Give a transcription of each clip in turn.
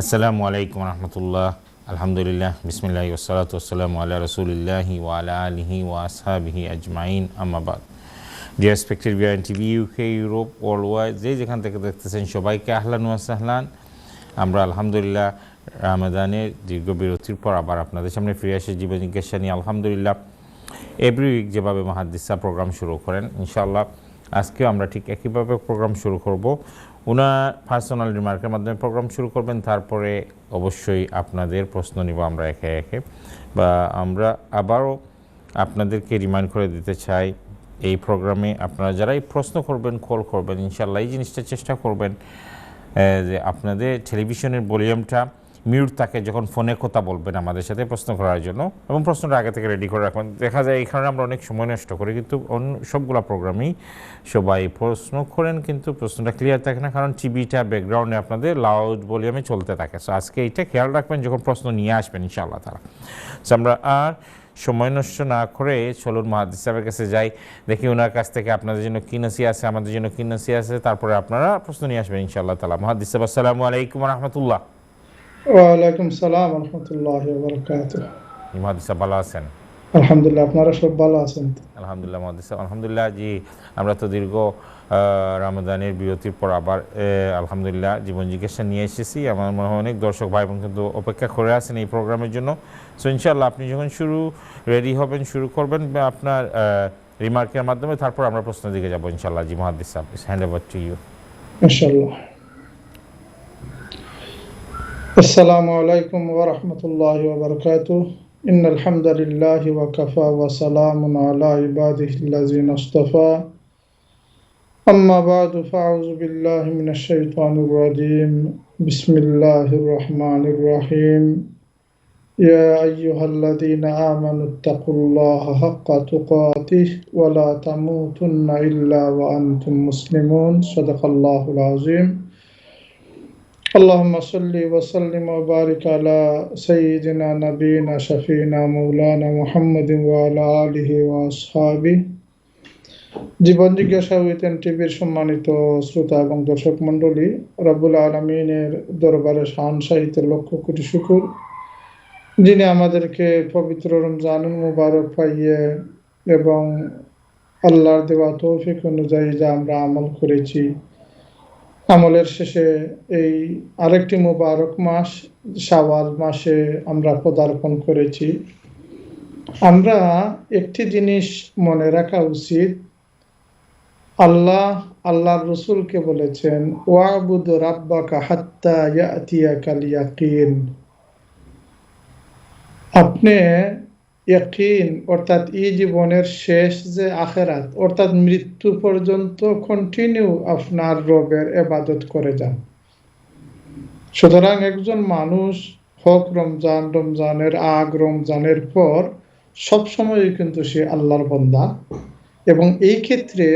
আসসালামু আলাইকুম রহমতুল্লাহ, আলহামদুলিল্লাহ, বিসমিল্লাহি ওয়াসসালাতু ওয়াসসালামু আলা রাসূলিল্লাহি ওয়া আলা আলিহি ওয়া আসহাবিহি আজমাইন, আম্মা বাদ। Deer respected viewer TV, UK, Europe, world wide, যেখান থেকে দেখতেছেন সবাইকে আহলান ওয়া সাহলান। আমরা আলহামদুলিল্লাহ রমাদানের দীর্ঘ বিরতির পর আবার আপনাদের সামনে ফিরে আসে জীবন জিজ্ঞাসা নিয়ে। আলহামদুলিল্লাহ এভরি উইক যেভাবে মুহাদ্দিসা প্রোগ্রাম শুরু করেন, ইনশাআল্লাহ আজকেও আমরা ঠিক একইভাবে প্রোগ্রাম শুরু করব। ওনার পার্সোনাল রিমার্কের মাধ্যমে প্রোগ্রাম শুরু করবেন, তারপরে অবশ্যই আপনাদের প্রশ্ন নিব আমরা একে একে। বা আমরা আবারও আপনাদেরকে রিমাইন্ড করে দিতে চাই, এই প্রোগ্রামে আপনারা যারাই প্রশ্ন করবেন, কল করবেন, ইনশাআল্লাহ এই জিনিসটা চেষ্টা করবেন যে আপনাদের টেলিভিশনের ভলিউমটা মিউট থাকে যখন ফোনে কথা বলবেন আমাদের সাথে প্রশ্ন করার জন্য, এবং প্রশ্নটা আগে থেকে রেডি করে রাখবেন। দেখা যায় এখানে আমরা অনেক সময় নষ্ট করি, কিন্তু অন্য সবগুলো প্রোগ্রামেই সবাই প্রশ্ন করেন, কিন্তু প্রশ্নটা ক্লিয়ার থাকে না, কারণ টিভিটা ব্যাকগ্রাউন্ডে আপনাদের লাউড ভলিউমে চলতে থাকে। সো আজকে এইটা খেয়াল রাখবেন যখন প্রশ্ন নিয়ে আসবেন ইনশাআল্লাহ তারা। সো আমরা আর সময় নষ্ট না করে চলুন মুহাদ্দিস সাহেবের কাছে যাই, দেখি ওনার কাছ থেকে আপনাদের জন্য কী নসিহত আছে, আমাদের জন্য কী নসিহত আছে, তারপরে আপনারা প্রশ্ন নিয়ে আসবেন ইনশাআল্লাহ তাআলা। মুহাদ্দিস সাহেব, আসসালামু আলাইকুম ওয়া রাহমাতুল্লাহ। ওয়ালাইকুম সালাম ওয়া রাহমাতুল্লাহি ওয়া বারাকাতুহু। মুহাদ্দিস সাহেব ভালো আছেন? আলহামদুলিল্লাহ, আপনারা সব ভালো আছেন? আলহামদুলিল্লাহ মুহাদ্দিস সাহেব, আলহামদুলিল্লাহ। জি, আমরা তো দীর্ঘ রমাদানের বিরতির পর আবার আলহামদুলিল্লাহ জীবন জিজ্ঞাসা নিয়ে এসেছি। আমার মনে হয় অনেক দর্শক ভাই বোন কিন্তু অপেক্ষা করে আছেন এই প্রোগ্রামের জন্য। সো ইনশাআল্লাহ আপনি যখন রেডি হবেন, শুরু করবেন আপনার রিমার্কের মাধ্যমে, তারপর আমরা প্রশ্নের দিকে যাবো ইনশাআল্লাহ। জি মুহাদ্দিস সাহেব, হ্যান্ড ওভার টু ইউ। ইনশাআল্লাহ। আসসালামু আলাইকুম ওয়া রাহমাতুল্লাহি ওয়া বারাকাতুহু। ইন্নাল হামদালিল্লাহি ওয়া কাফা ওয়া সালামুন আলা ইবাদিহিল্লাযিনা ইসতাফা। আম্মা বা'দু, ফাআউযু বিল্লাহি মিনাশ শাইতানির রাজীম। বিসমিল্লাহির রহমানির রহিম। ইয়া আইয়ুহাল্লাযীনা আমানুত্তাকুল্লাহা হাক্কা তুকাতিহি ওয়া লা তামুতুন্না ইল্লা ওয়া আনতুম মুসলিমুন। সাদাকাল্লাহুল আযীম। আল্লাহুম্মা সাল্লি ওয়া সাল্লিম ওয়া বারিক আলা সাইয়্যিদিনা নাবিয়িনা শাফিনা মাওলানা মুহাম্মাদিন ওয়া আলা আলিহি ওয়া আসহাবিহি। জীবন জিজ্ঞাসা উইথ টিভির সম্মানিত শ্রোতা এবং দর্শক মণ্ডলী, রব্বুল আলামিনের দরবারে শাহনশাহিতে লক্ষ কোটি শুকর, যিনি আমাদেরকে পবিত্র রমজানুল মুবারক পাইয়ে এবং আল্লাহর দেওয়া তৌফিক অনুযায়ী যা আমরা আমল করেছি, আমলের শেষে এই আরেকটি মুবারক মাস শাওয়াল মাসে আমরা পদার্পণ করেছি। আমরা একটি জিনিস মনে রাখা উচিত, আল্লাহর রাসূলকে বলেছেন, ওয়াবুদ রাব্বাকা হাত্তা ইয়াতিয়াকাল ইয়াকিন। আপনি ইয়াকিন অর্থাৎ এই জীবনের শেষ যে আখিরাত অর্থাৎ মৃত্যু পর্যন্ত কন্টিনিউ আপনার রবের ইবাদত করে যান। সুতরাং একজন মানুষ হোক রমজানের আগ, রমজানের পর, সবসময় কিন্তু সে আল্লাহর বান্দা, এবং এই ক্ষেত্রে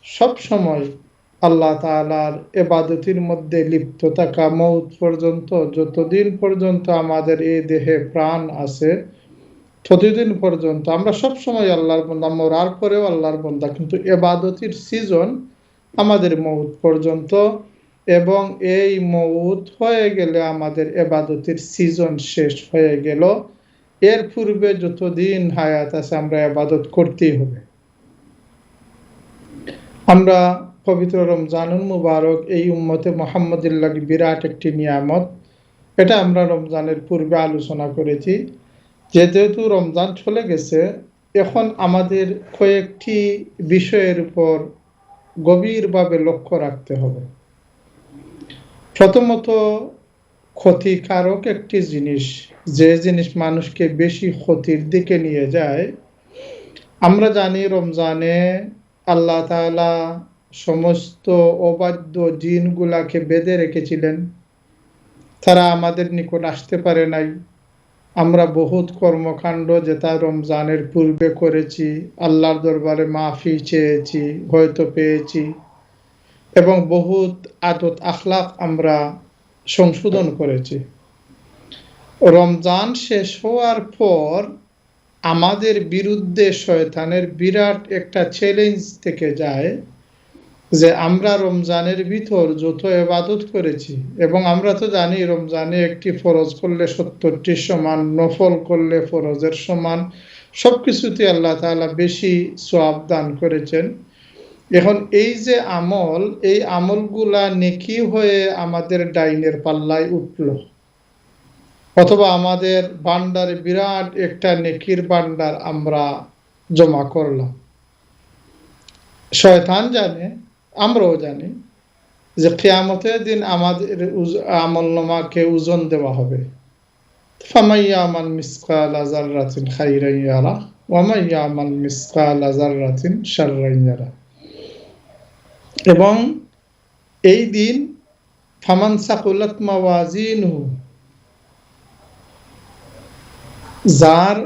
সবসময় আল্লাহ তাআলার ইবাদতের মধ্যে লিপ্ত থাকা মওত পর্যন্ত, যতদিন পর্যন্ত আমাদের এই দেহে প্রাণ আছে ততদিন পর্যন্ত আমরা সবসময় আল্লাহর বান্দা, মরার পরেও আল্লাহর বান্দা, কিন্তু ইবাদতের সিজন আমাদের মওত পর্যন্ত, এবং এই মওত হয়ে গেলে আমাদের ইবাদতের সিজন শেষ হয়ে গেল। এর পূর্বে যতদিন হায়াত আছে আমরা ইবাদত করতেই হবে। আমরা পবিত্র রমজানুল মুবারক এই উম্মতে মুহাম্মাদির লাগি বিরাট একটি নিয়ামত, এটা আমরা রমজানের পূর্বে আলোচনা করেছি। যেহেতু রমজান চলে গেছে, এখন আমাদের কয়েকটি বিষয়ের উপর গভীরভাবে লক্ষ্য রাখতে হবে। প্রথমত, ক্ষতিকারক একটি জিনিস, যে জিনিস মানুষকে বেশি ক্ষতির দিকে নিয়ে যায়। আমরা জানি রমজানে আল্লাহ তাআলা সমস্ত অবাধ্য জিনগুলাকে বেঁধে রেখেছিলেন, তারা আমাদের নিকট আসতে পারে নাই। আমরা বহুত কর্মকাণ্ড যেটা রমজানের পূর্বে করেছি, আল্লাহর দরবারে মাফি চেয়েছি, হয়তো পেয়েছি, এবং বহুত আদত আখলাক আমরা সংশোধন করেছি। রমজান শেষ হওয়ার পর আমাদের বিরুদ্ধে শয়তানের বিরাট একটা চ্যালেঞ্জ থেকে যায়, যে আমরা রমজানের ভিতর যত ইবাদত করেছি, এবং আমরা তো জানি রমজানে একটি ফরজ করলে 70টি সমান, নফল করলে ফরজের সমান, সবকিছুতে আল্লাহ তাআলা বেশি সওয়াব দান করেছেন। এখন এই যে আমল, এই আমলগুলা নেকি হয়ে আমাদের ডাইনের পাল্লায় উঠলো, অথবা আমাদের ভান্ডারে বিরাট একটা নেকির ভান্ডার আমরা জমা করলাম। শয়তান জানে, আমরাও জানি যে কিয়ামতের দিন আমাদের আমলনামাকে ওজন দেওয়া হবে। ফামান ইয়ামাল মিসকালা যাররাতিন খাইরান ইয়ারা ওয়া মান ইয়ামাল মিসকালা যাররাতিন শাররান ইয়ারা। এবং এই দিন ফামান সাকুলাত মাওয়াজিনহু, যার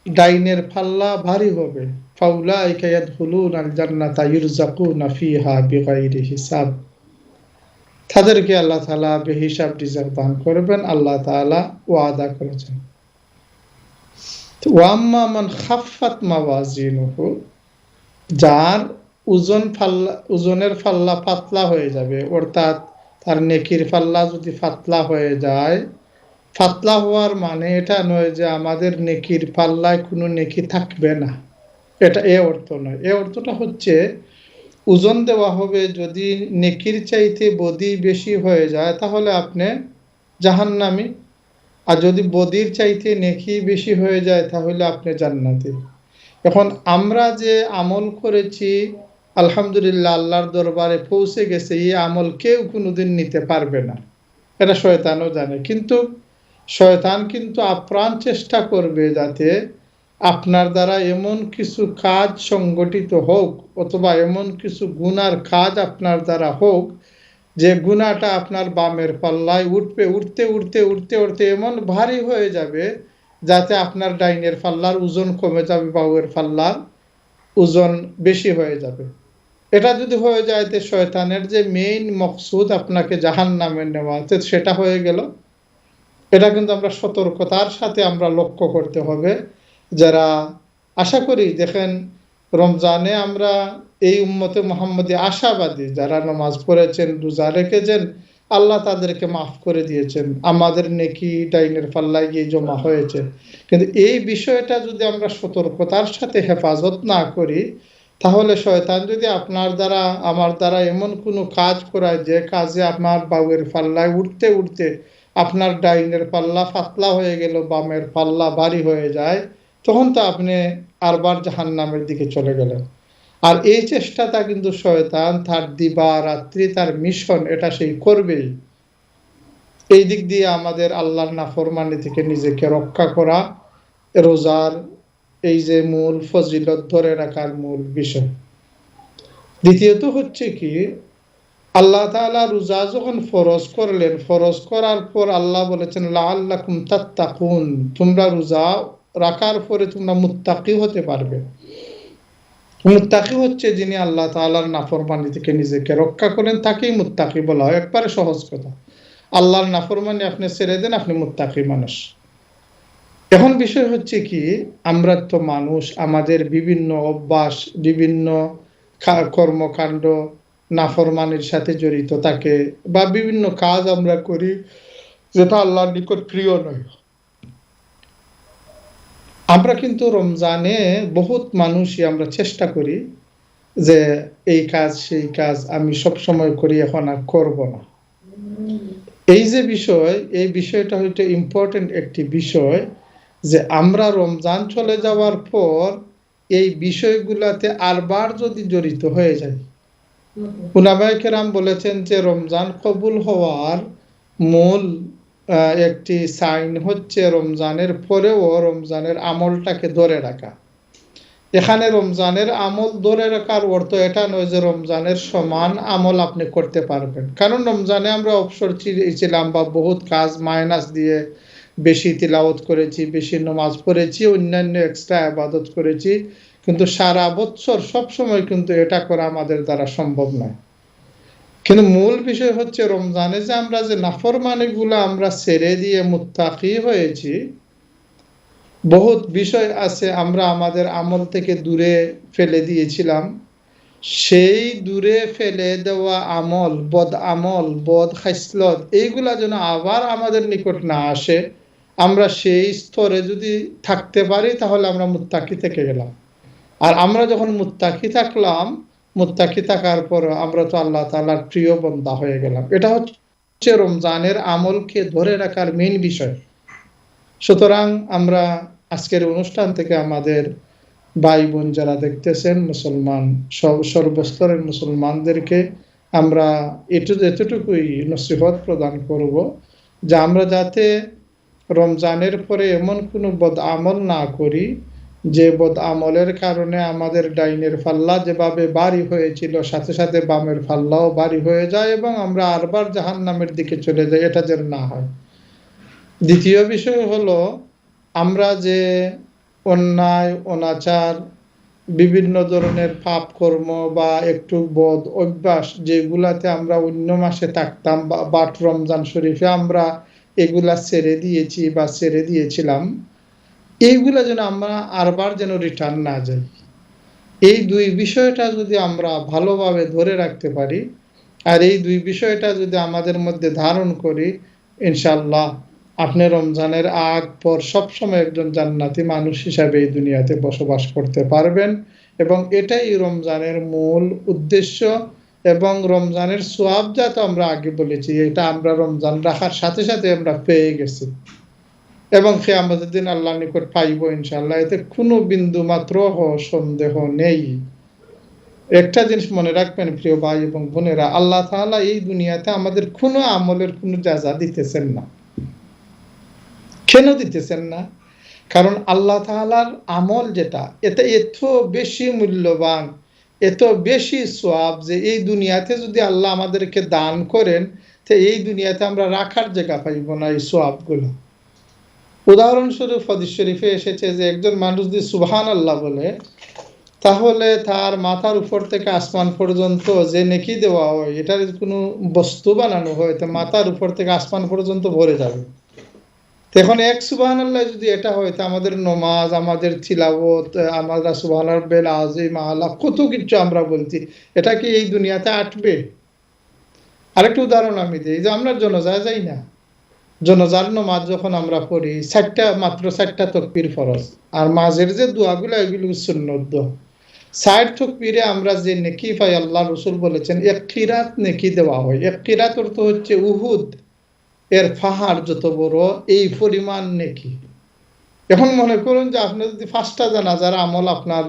ডাইনের পাল্লা ভারী হবে, ফাউলাইকা ইয়াদখুলুনাল জান্নাতা ইউরযাকুনা ফিহা বিগাইরি হিসাব, তাদেরকে আল্লাহ তাআলা বেহিসাব রিজক দান করবেন, আল্লাহ তাআলা ওয়াদা করেছেন। ওয়া আম্মা মান খাফফাত মাওয়াজিনুহু, যার ওজনের পাল্লা পাতলা হয়ে যাবে, অর্থাৎ তার নেকির পাল্লা যদি পাতলা হয়ে যায়, পাতলা হওয়ার মানে এটা নয় যে আমাদের নেকির পাল্লায় কোনো নেকি থাকবে না, এটা এ অর্থ নয়। এ অর্থটা হচ্ছে ওজন দেওয়া হবে, যদি নেকির চাইতে বদি বেশি হয়ে যায় তাহলে আপনি জাহান্নামী, আর যদি বদির চাইতে নেকি বেশি হয়ে যায় তাহলে আপনি জান্নাতি। এখন আমরা যে আমল করেছি আলহামদুলিল্লাহ আল্লাহর দরবারে পৌঁছে গেছে, এই আমল কেউ কোনোদিন নিতে পারবে না, এটা শয়তানও জানে। কিন্তু শয়তান কিন্তু আপ্রাণ চেষ্টা করবে যাতে আপনার দ্বারা এমন কিছু কাজ সংগঠিত হোক, অথবা এমন কিছু গুনার কাজ আপনার দ্বারা হোক যে গুনাহটা আপনার বামের পাল্লায় উঠবে, উঠতে উঠতে উঠতে উঠতে এমন ভারী হয়ে যাবে যাতে আপনার ডাইনের পাল্লার ওজন কমে যাবে, বামের পাল্লার ওজন বেশি হয়ে যাবে। এটা যদি হয়ে যায় তো শয়তানের যে মেইন মকসুদ আপনাকে জাহান্নামে নেওয়া, সেটা হয়ে গেল। এটা কিন্তু আমরা সতর্কতার সাথে আমরা লক্ষ্য করতে হবে। যারা আশা করি দেখেন রমজানে আমরা এই উম্মতে মুহাম্মদী আশাবাদী, যারা নামাজ পড়েছেন, রোজা রেখেছেন, আল্লাহ তাদেরকে মাফ করে দিয়েছেন, আমাদের নেকি ডাইনের পাল্লায় গিয়ে জমা হয়েছে। কিন্তু এই বিষয়টা যদি আমরা সতর্কতার সাথে হেফাজত না করি, তাহলে শয়তান যদি আপনার দ্বারা আমার দ্বারা এমন কোনো কাজ করায় যে কাজে আপনার বাউয়ের পাল্লায় উঠতে উঠতে আপনার ডাইনের পাল্লা পাতলা হয়ে গেল, বামের পাল্লা ভারী হয়ে যায়, তখন তো আপনি আরবার জাহান্নামের দিকে চলে গেলেন। আর এই চেষ্টাটা কিন্তু শয়তান তার দিবা রাত্রি তার মিশন, এটা সেই করবেই। এই দিক দিয়ে আমাদের আল্লাহর নাফরমানি থেকে নিজেকে রক্ষা করা রোজার এই যে মূল ফজিলত ধরে রাখার মূল বিষয়। দ্বিতীয়ত হচ্ছে কি, আল্লাহ তাআলা রোজা যখন ফরজ করলেন, ফরজ করার পর আল্লাহ বলেছেন লাআল্লাকুম তাত্তাকুন, তোমরা রোজা রাখার পরে তোমরা মুত্তাকি হতে পারবে। মুত্তাকি হচ্ছে যিনি আল্লাহ তাআলার নাফরমানি থেকে নিজেকে রক্ষা করেন, তাকেই মুত্তাকি বলা হয়। একবারে সহজ কথা, আল্লাহর নাফরমানি আপনি ছেড়ে দেন, আপনি মুত্তাকি মানুষ। এখন বিষয় হচ্ছে কি, আমরা তো মানুষ, আমাদের বিভিন্ন অভ্যাস, বিভিন্ন কর্মকাণ্ড নাফরমানির সাথে জড়িত থাকে, বা বিভিন্ন কাজ আমরা করি যেটা আল্লাহর নিকট প্রিয় নয়। আমরা কিন্তু রমজানে বহুত মানুষই আমরা চেষ্টা করি যে এই কাজ সেই কাজ আমি সব সময় করি, এখন আর করব না। এই যে বিষয়, এই বিষয়টা হচ্ছে ইম্পর্টেন্ট একটি বিষয়, যে আমরা রমজান চলে যাওয়ার পর এই বিষয়গুলাতে আরবার যদি জড়িত হয়ে যায়। উলামায়ে কেরাম বলেছেন যে রমজান কবুল হওয়ার মূল একটি সাইন হচ্ছে রমজানের পরেও রমজানের আমলটাকে ধরে রাখা। এখানে রমজানের আমল ধরে রাখার অর্থ এটা নয় যে রমজানের সমান আমল আপনি করতে পারবেন, কারণ রমজানে আমরা অবসর ছিলাম বা বহুত কাজ মাইনাস দিয়ে বেশি তিলাওয়াত করেছি, বেশি নামাজ পড়েছি, অন্যান্য এক্সট্রা ইবাদত করেছি, কিন্তু সারা বছর সব সময় কিন্তু এটা করা আমাদের দ্বারা সম্ভব নয়। কিন্তু মূল বিষয় হচ্ছে রমজানে যে আমরা যে নাফরমানিগুলো আমরা ছেড়ে দিয়ে মুত্তাকি হয়েছি, বহুত বিষয় আছে আমরা আমাদের আমল থেকে দূরে ফেলে দিয়েছিলাম, সেই দূরে ফেলে দেওয়া আমল, বদ খাসলত, এইগুলা যেন আবার আমাদের নিকট না আসে। আমরা সেই স্তরে যদি থাকতে পারি তাহলে আমরা মুত্তাকি থেকে গেলাম। আর আমরা যখন মুত্তাকি থাকলাম, মুত্তাকি থাকার পর আমরা তো আল্লাহ তাআলার প্রিয় বান্দা হয়ে গেলাম। এটা হচ্ছে রমজানের আমলকে ধরে রাখার মেইন বিষয়। সুতরাং আমরা আজকের অনুষ্ঠান থেকে আমাদের ভাই বোন যারা দেখতেছেন, মুসলমান, সর্বস্তরের মুসলমানদেরকে আমরা এতটুকুই নসিহত প্রদান করব যে আমরা যাতে রমজানের পরে এমন কোনো বদ আমল না করি যে বদ আমলের কারণে আমাদের ডাইনের ফাল্লা যেভাবে ভারী হয়েছিল সাথে সাথে বামের ফাল্লাও ভারী হয়ে যায় এবং আমরা আরবার জাহান্নামের দিকে চলে যাই, এটা যেন না হয়। দ্বিতীয় বিষয় হলো, আমরা যে অন্যায় অনাচার, বিভিন্ন ধরনের পাপ কর্ম বা একটু বদ অভ্যাস যেগুলাতে আমরা অন্য মাসে থাকতাম বাট রমজান শরীফে আমরা এগুলা ছেড়ে দিয়েছি বা ছেড়ে দিয়েছিলাম, এইগুলা যেন আমরা আরবার যেন রিটার্ন না যাই। এই দুই বিষয়টা যদি আমরা ভালোভাবে ধরে রাখতে পারি আর এই দুই বিষয়টা যদি আমাদের মধ্যে ধারণ করি, ইনশাআল্লাহ আপনি রমজানের আগ পর সবসময় একজন জান্নাতি মানুষ হিসাবে এই দুনিয়াতে বসবাস করতে পারবেন। এবং এটাই রমজানের মূল উদ্দেশ্য। এবং রমজানের সওয়াব যা তো আমরা আগে বলেছি, এটা আমরা রমজান রাখার সাথে সাথে আমরা পেয়ে গেছি এবং কিয়ামতের দিন আল্লাহর নিকট পাইব ইনশাআল্লাহ। এতে কোনো বিন্দু মাত্র সন্দেহ নেই। একটা জিনিস মনে রাখবেন প্রিয় ভাই এবং বোনেরা, আল্লাহ তাআলা এই দুনিয়াতে আমাদের কোনো আমলের কোনো জাযা দিতেছেন না। কেন দিতেছেন না? কারণ আল্লাহ তাআলার আমল যেটা, এটা এত বেশি মূল্যবান, এত বেশি সওয়াব যে এই দুনিয়াতে যদি আল্লাহ আমাদেরকে দান করেন তো এই দুনিয়াতে আমরা রাখার জায়গা পাইব না এই সওয়াবগুলো। উদাহরণস্বরূপ হাদিস শরীফে এসেছে যে একজন মানুষ যদি সুবহানাল্লাহ বলে তাহলে তার মাথার উপর থেকে আসমান পর্যন্ত যে নেকি দেওয়া হয়, এটার কোনো বস্তু বানানো হয় তো মাথার উপর থেকে আসমান পর্যন্ত ভরে যাবে। এখন এক সুবহানাল্লাহ যদি এটা হয় তো আমাদের নমাজ, আমাদের তিলাওয়াত, আমরা সুবহানাল্লাহিল আযীম আলা কত কিছু আমরা বলছি, এটা কি এই দুনিয়াতে আটবে? আরেকটা উদাহরণ আমি দিই, যে আমরা জানাজায় যাই না, জানাজার নামাজ যখন আমরা পড়ি মাত্র 4টা তাকবীর ফরজ, আর মাঝের যে দোয়াগুলো এগুলো সুন্নত দোয়া। 60 তাকবীরে আমরা যে নেকি পাই, আল্লাহ রাসূল বলেছেন এক কিরাত নেকি দেওয়া হয়। এক কিরাত অর্থ হচ্ছে উহুদ এর পাহাড় যত বড়, এই পরিমাণ নেকি। এখন মনে করুন যে আপনি যদি 5টা জানাজার আমল আপনার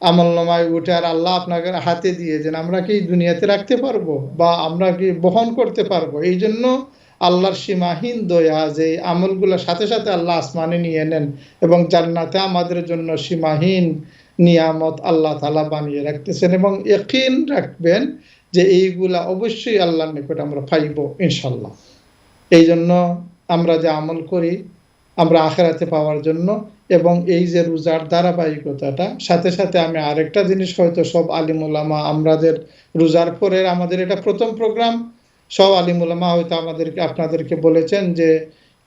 আমলনামায় উঠে আর আল্লাহ আপনাকে হাতে দিয়ে দেন, আমরা কি দুনিয়াতে রাখতে পারবো বা আমরা কি বহন করতে পারবো? এই জন্য আল্লাহর সীমাহীন দয়া যে আমলগুলো সাথে সাথে আল্লাহ আসমানে নিয়ে নেন এবং জান্নাতে আমাদের জন্য সীমাহীন নিয়ামত আল্লাহ তাআলা বানিয়ে রাখতেছেন। এবং ইয়াকিন রাখবেন যে এইগুলা অবশ্যই আল্লাহর নিকট আমরা পাইব ইনশাআল্লাহ। এই জন্য আমরা যে আমল করি আমরা আখিরাতে পাওয়ার জন্য, এবং এই যে রোজার ধারাবাহিকতাটা, সাথে সাথে আমি আরেকটা জিনিস, হয়তো সব আলিম উলামা আমাদের রোজার পরে, আমাদের এটা প্রথম প্রোগ্রাম, সব আলিম উলামা হয়তো আপনাদেরকে বলেছেন যে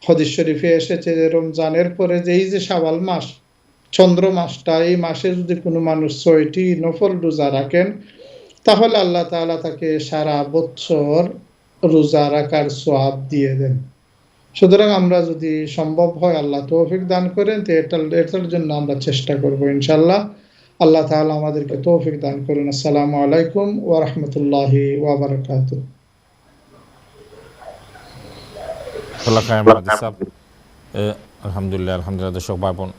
হাদিস শরীফে এসেছে যে রমজানের পরে যে এই যে শাওয়াল মাস, চন্দ্র মাসটা, এই মাসে যদি কোনো মানুষ 6টি নফল রোজা রাখেন তাহলে আল্লাহ তাআলা তাকে সারা বছর রোজা রাখার সওয়াব দিয়ে দেন। সুতরাং আমরা যদি সম্ভব হয় আল্লাহ তৌফিক দান করেন তো এটার জন্য আমরা চেষ্টা করব ইনশাআল্লাহ। আল্লাহ তাআলা আমাদেরকে তৌফিক দান করুন। আসসালামু আলাইকুম ওয়া রাহমাতুল্লাহি ওয়া বারাকাতুহু। আলহামদুলিল্লাহ, আলহামদুলিল্লাহ। দর্শক ভাই বোন,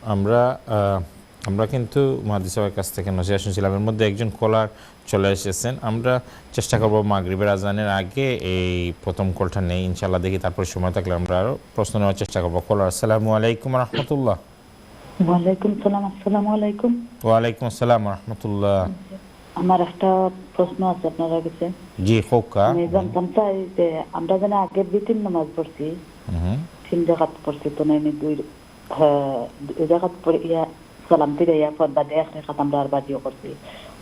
আমরা কিন্তু মাহাদি সাহেবের কাছ থেকে নসিহত শুনছিলাম। এর মধ্যে একজন কলার চলে এসেছেন। আমরা চেষ্টা করবো মাগরিবের আজানের আগে এই প্রথম কলটা নেই ইনশাআল্লাহ, দেখি তারপর সময় থাকলে আমরা আরো প্রশ্ন নেওয়ার চেষ্টা করবো। কলার, আসসালামু আলাইকুম রহমতুল্লাহ। ওয়ালাইকুম সালাম। আসসালামু আলাইকুম। ওয়ালাইকুম আসসালাম রহমতুল্লাহ। আমার একটা প্রশ্ন আছে আপনার কাছে। জি খোকা। আমি জানতাম চাই যে আমরা যেন আগে 2-3 নামাজ পড়ছি, 3 রাকাত পড়ছি, তো নাই 2 রাকাত পড়ে ইয়া সালাম দিয়ে ইয়া পর্দা দিয়ে 1 রাকাত আমরা আর বাদিও করছি,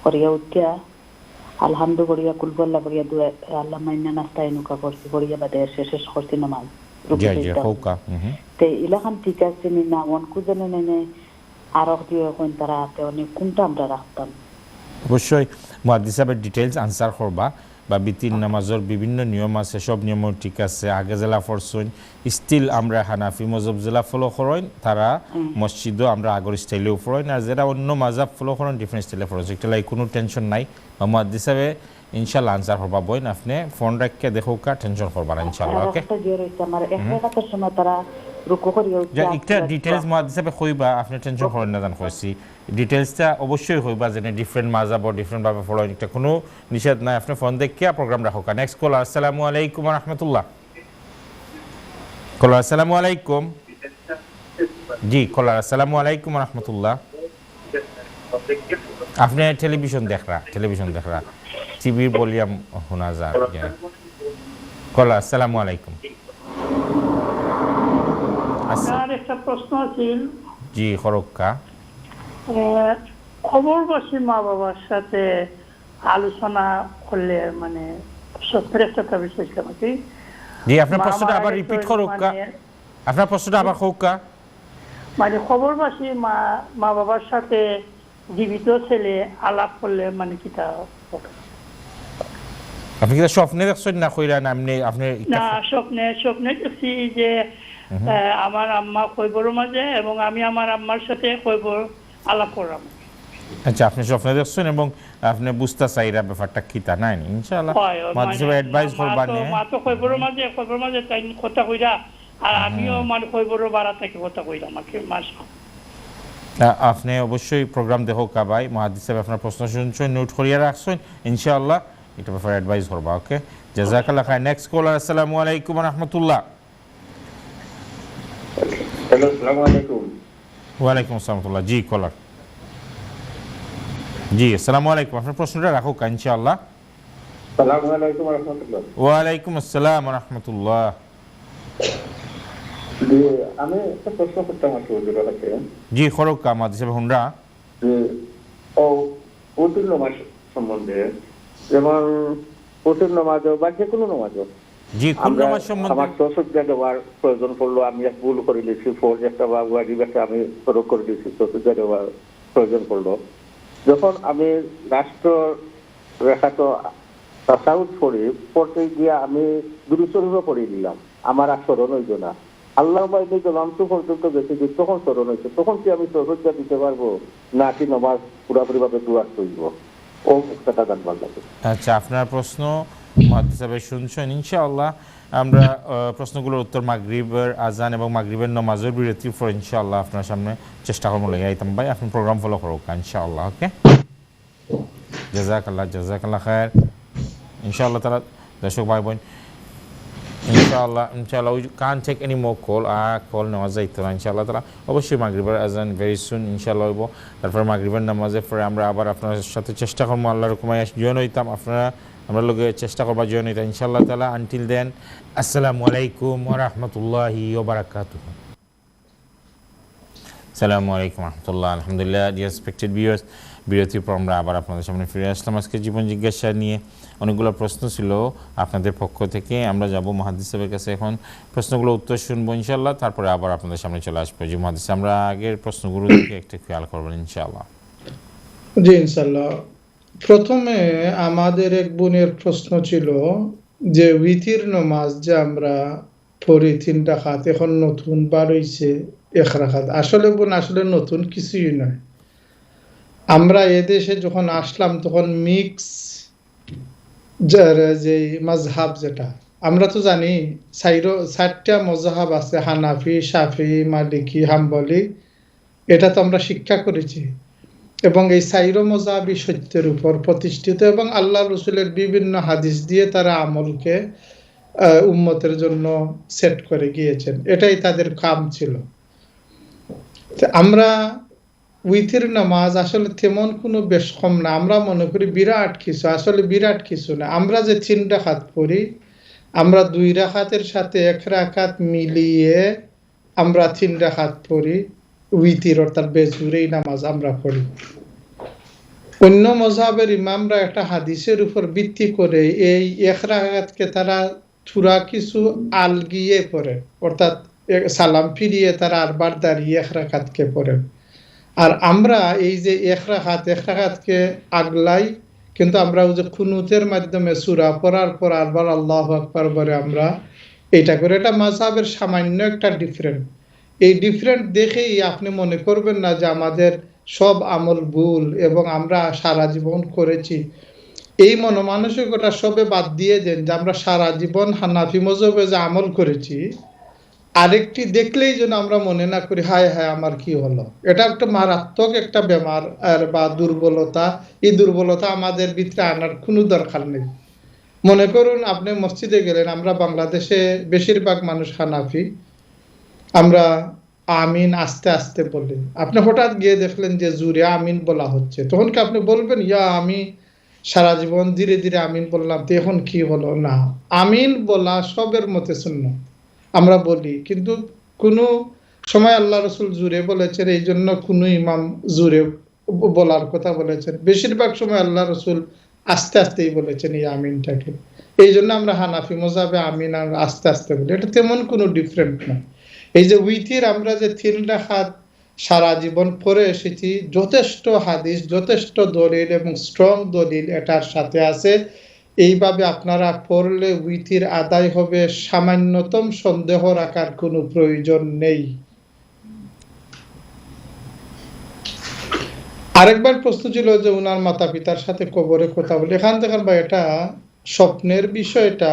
করিয়া উঠিয়া আলহামদুলিল্লাহ কুল বল্লা করিয়া দুয়া আল্লাহ মাইন্না নাস্তাইনুকা করছি, করিয়া বাদে শেষ করছি নামাজ। জি জি খোকা। তে ইলাখান ঠিক আছে না, মন কুজনে নেনে আর দিয়ে কোন তারা হাতে অনেক কোনটা আমরা রাখতাম। অবশ্যই মুহাদ্দিস সাহেবের ডিটেইলস আনসার করবা বা বিতির নামাজের বিভিন্ন নিয়ম আছে, সব নিয়ম ঠিক আছে। আগে জেলা ফরসইন স্টিল আমরা হানাফি মজহব জেলা ফলো করেন, তারা মসজিদও আমরা আগর স্টাইলেও ফরইন, আর যারা অন্য মাযহাব ফলো করেন ডিফারেন্ট স্টাইলে ফরজ। এটা লাই কোনো টেনশন নাই। মুহাদ্দিস সাহেবে ইনশাআল্লাহ আনসার করবা। বইন আপনি ফোন রাখিয়া দেখো কা টেনশন করবা না ইনশাআল্লাহ। ওকে, একটা জিও রইছে আমার এক রাকাতের সময় তারা রুকু করিয়া যা একটা ডিটেইলস মুহাদ্দিস সাহেবে কইবা, আপনি টেনশন করেন না। জান কইছি ডিটেইলসটা অবশ্যই কইবা, যে ডিফারেন্ট মাযহাব ও ডিফারেন্ট ভাবে ফলো এটা কোনো নিষেধ নাই। আপনি ফোন দেখিয়া প্রোগ্রাম রাখো কা। Next call. আসসালামু আলাইকুম ওয়া রাহমাতুল্লাহ। কলার আসসালামু আলাইকুম। জি কলার আসসালামু আলাইকুম ওয়া রাহমাতুল্লাহ। আপনি টেলিভিশন দেখরা টিভির ভলিউম শোনা যায়। কলার আসসালামু আলাইকুম। আপনার একটা প্রশ্ন ছিল। জি খরক্কা। খবরবাসী মা বাবার সাথে আলোচনা করলে মানে একটা বিষয় ছিল নাকি? জি আপনার প্রশ্নটা আবার রিপিট করুকা। আপনার প্রশ্নটা আবার হোকা। মানে খবরবাসী মা বাবার সাথে জীবিত ছেলে আলাপ করলে মানে কি তা? আপনি কি স্বপ্নে দেখছেন না কইরা না আপনি? না, স্বপ্নে দেখছি যে আমার আম্মা খৈবর মাঝে এবং আমি আমার আম্মার সাথে খৈবর আলাপ করলাম। আচ্ছা, আপনি স্বপ্নে দেখছেন এবং আপনি বুঝতে চাইরা ব্যাপারটা কি তা নাই ইনশাআল্লাহ মাদ্রাসা অ্যাডভাইস করবা নে। মা তো খৈবর মাঝে তাই কথা কইরা, আর আমিও মানে খৈবর বাড়া থেকে কথা কইলাম আমাকে মাস। আপনি অবশ্যই প্রোগ্রাম দেখো কা ভাই। মুহাদ্দিস সাহেব আপনার প্রশ্ন শুনছেন, নোট করিয়া রাখছেন, ইনশাআল্লাহ এটা ব্যাপারে অ্যাডভাইস করবা। ওকে, জাযাকাল্লাহ খাইর। Next caller. আসসালামু আলাইকুম ওয়া রাহমাতুল্লাহ। হ্যালো, আসসালামু আলাইকুম। ওয়া আলাইকুম আসসালাম ওয়া রাহমাতুল্লাহ। জি কলার। জি আসসালামু আলাইকুম। আপনার প্রশ্নটা রাখো কা ইনশাআল্লাহ। আসসালামু আলাইকুম ওয়া রাহমাতুল্লাহ। ওয়া আলাইকুম আসসালাম ওয়া রাহমাতুল্লাহ। জি, আমি একটা প্রশ্ন করতে আমার হুজুর কাছে। জি খরক কা মুহাদ্দিস সাহেব হুনরা যে ওতুল নামাজ সম্বন্ধে, যেমন ওতুল নামাজ বা যে কোনো নামাজ, জি কোন নামাজ সম্বন্ধে আমার চতুর্থ দেওয়ার প্রয়োজন পড়লো, আমি এক ভুল করে দিয়েছি, ফোর একটা বা ওয়াজিব একটা আমি প্রয়োগ করে দিয়েছি, চতুর্থ দেওয়ার প্রয়োজন পড়লো, যখন আমি রাষ্ট্র রেখাতো তাসাউদ পড়ি, পড়তে গিয়ে আমি দুরুশরীফও পড়িয়ে দিলাম, আমার আর স্মরণ হইল না। আল্লাহ লামসু পর্যন্ত গেছি, তখন স্মরণ হয়েছে, তখন কি আমি চতুর্থ দিতে পারবো নাকি নামাজ পুরাপুরি ভাবে দুয়ার করব? ও একটা জানবার লাগে। আচ্ছা, আপনার প্রশ্ন মুহাদ্দিস সাহেব শুনছেন ইনশাআল্লাহ। আমরা প্রশ্নগুলোর উত্তর মাগরিবের আজান এবং মাগরিবের নামাজের বিরতির পর ইনশাআল্লাহ আপনার সামনে চেষ্টা করবো লেগে আইতাম ভাই। আপনি প্রোগ্রাম ফলো করুক ইনশাআল্লাহ। ওকে, জাযাকাল্লাহ খায়ের ইনশাআল্লাহ তারা। দর্শক ভাই বোন, ইনশাআল্লাহ we can't take any more call নেওয়া যাইতো না ইনশাআল্লাহ তারা। অবশ্যই মাগরিবের আজান ভেরি সুন ইনশাআল্লাহ হইব। তারপর মাগরিবের নামাজের পরে আমরা আবার আপনার সাথে চেষ্টা করবো আল্লাহর হুকুমে জয়েন হইতাম। আপনারা আমরা লোকে চেষ্টা করবা জয়েন হইতাম ইনশাআল্লাহ তাআলা। আনটিল দেন, আসসালামু আলাইকুম ওয়া রাহমাতুল্লাহি ওয়া বারাকাতুহু। আসসালামু আলাইকুম ওয়া রাহমাতুল্লাহ। আলহামদুলিল্লাহ, ডিয়ার রেসপেক্টেড ভিউয়ার্স, বিরতির পর আমরা আবার আপনাদের সামনে ফিরে আসলাম। আজকে জীবন জিজ্ঞাসা নিয়ে অনেকগুলো প্রশ্ন ছিল আপনাদের পক্ষ থেকে। আমরা যাব মুহাদ্দিস সাহেবের কাছে, এখন প্রশ্নগুলো উত্তর শুনবো ইনশাআল্লাহ, তারপরে আবার আপনাদের সামনে চলে আসবো। জি মুহাদ্দিস, আমরা আগের প্রশ্নগুলো দিকে একটু খেয়াল করবেন ইনশাআল্লাহ। জি ইনশাআল্লাহ। প্রথমে আমাদের এক বোনের প্রশ্ন ছিল যে উইতির নামাজ যে আমরা পড়ি 3 রাকাত, এখন নতুন বার হইছে 1 রাকাত। আসলে বোন, আসলে নতুন কিছুই নয়। আমরা এদেশে যখন আসলাম তখন মিক্স যে মাযহাব, যেটা আমরা তো জানি 4টা মাযহাব আছে, হানাফি, শাফিঈ, মালিকি, হাম্বলি, এটা তো আমরা শিক্ষা করেছি। এবং এই 4 মাযহাবই সত্যের উপর প্রতিষ্ঠিত এবং আল্লাহ রাসূলের বিভিন্ন হাদিস দিয়ে তারা আমলকে উম্মতের জন্য সেট করে গিয়েছেন, এটাই তাদের কাম ছিল। আমরা উইথের নামাজ আসলে তেমন কোনো বেশ কম না, আমরা মনে করি বিরাট কিছু, আসলে বিরাট কিছু না। আমরা যে 3 রাকাত পড়ি, আমরা 2 রাকাতের সাথে 1 রাকাত মিলিয়ে আমরা 3 রাকাত পড়ি উইথির, অর্থাৎ বেজুরেই নামাজ আমরা পড়ি। অন্য মাযহাবের ইমামরা একটা হাদিসের উপর ভিত্তি করে এই 1 রাকাতকে তারা থুরা কিছু আলগিয়ে পড়ে, অর্থাৎ সালাম ফিরিয়ে তারা আরবার দাঁড়িয়ে 1 রাকাতকে পড়ে। আর আমরা এই যে এক রাকাতকে আগলাই, কিন্তু আমরা ওই যে কুনুতের মাধ্যমে সূরা পড়ার পর আবার আল্লাহু আকবার বলে আমরা এটা করে, এটা মাযহাবের সামান্য একটা ডিফারেন্ট। এই ডিফারেন্ট দেখেই আপনি মনে করবেন না যে আমাদের সব আমল ভুল এবং আমরা সারা জীবন করেছি। এই মনোমানসিকতা সবে বাদ দিয়ে দেন যে আমরা সারা জীবন হানাফি মযহবে যে আমল করেছি, আরেকটি দেখলেই যেন আমরা মনে না করি হায় হায় আমার কি হলো। এটা একটা মারাত্মক একটা বেমার বা দুর্বলতা। এই দুর্বলতা আমাদের ভিতরে আনার কোনো দরকার নেই। মনে করুন আপনি মসজিদে গেলেন, আমরা বাংলাদেশে বেশিরভাগ মানুষ হানাফি, আমরা আমিন আস্তে আস্তে বলি। আপনি হঠাৎ গিয়ে দেখলেন যে জুরে আমিন বলা হচ্ছে, তখন কি আপনি বলবেন ইয়া আমি সারা জীবন ধীরে ধীরে আমিন বললাম তো এখন কি হলো? না, আমিন বলা সবের মতে সুন্নাত, আমরা বলি, কিন্তু কোনো সময় আল্লাহ রসুল জুরে বলেছেন, এই জন্য কোনো ইমাম জুরে বলার কথা বলেছেন। বেশিরভাগ সময় আল্লাহ রসুল আস্তে আস্তেই বলেছেন এই আমিনটাকে। এই জন্য আমরা হানাফি মযহবে আমিন আর আস্তে আস্তে বলি, এটা তেমন কোনো ডিফারেন্ট না। এই যে উইতির আমরা যে 3 রাকাত সারা জীবন পড়ে এসেছি, যথেষ্ট হাদিস, যথেষ্ট দলিল এবং স্ট্রং দলিল এটার সাথে আছে। এইভাবে আপনারা পড়লে উইতির আদায় হবে, সামান্যতম সন্দেহ রাখার কোনো প্রয়োজন নেই। আরেকবার প্রশ্ন ছিল যে উনার মাতা পিতার সাথে কবরে কথা বলে। এখান থেকে বা এটা স্বপ্নের বিষয়টা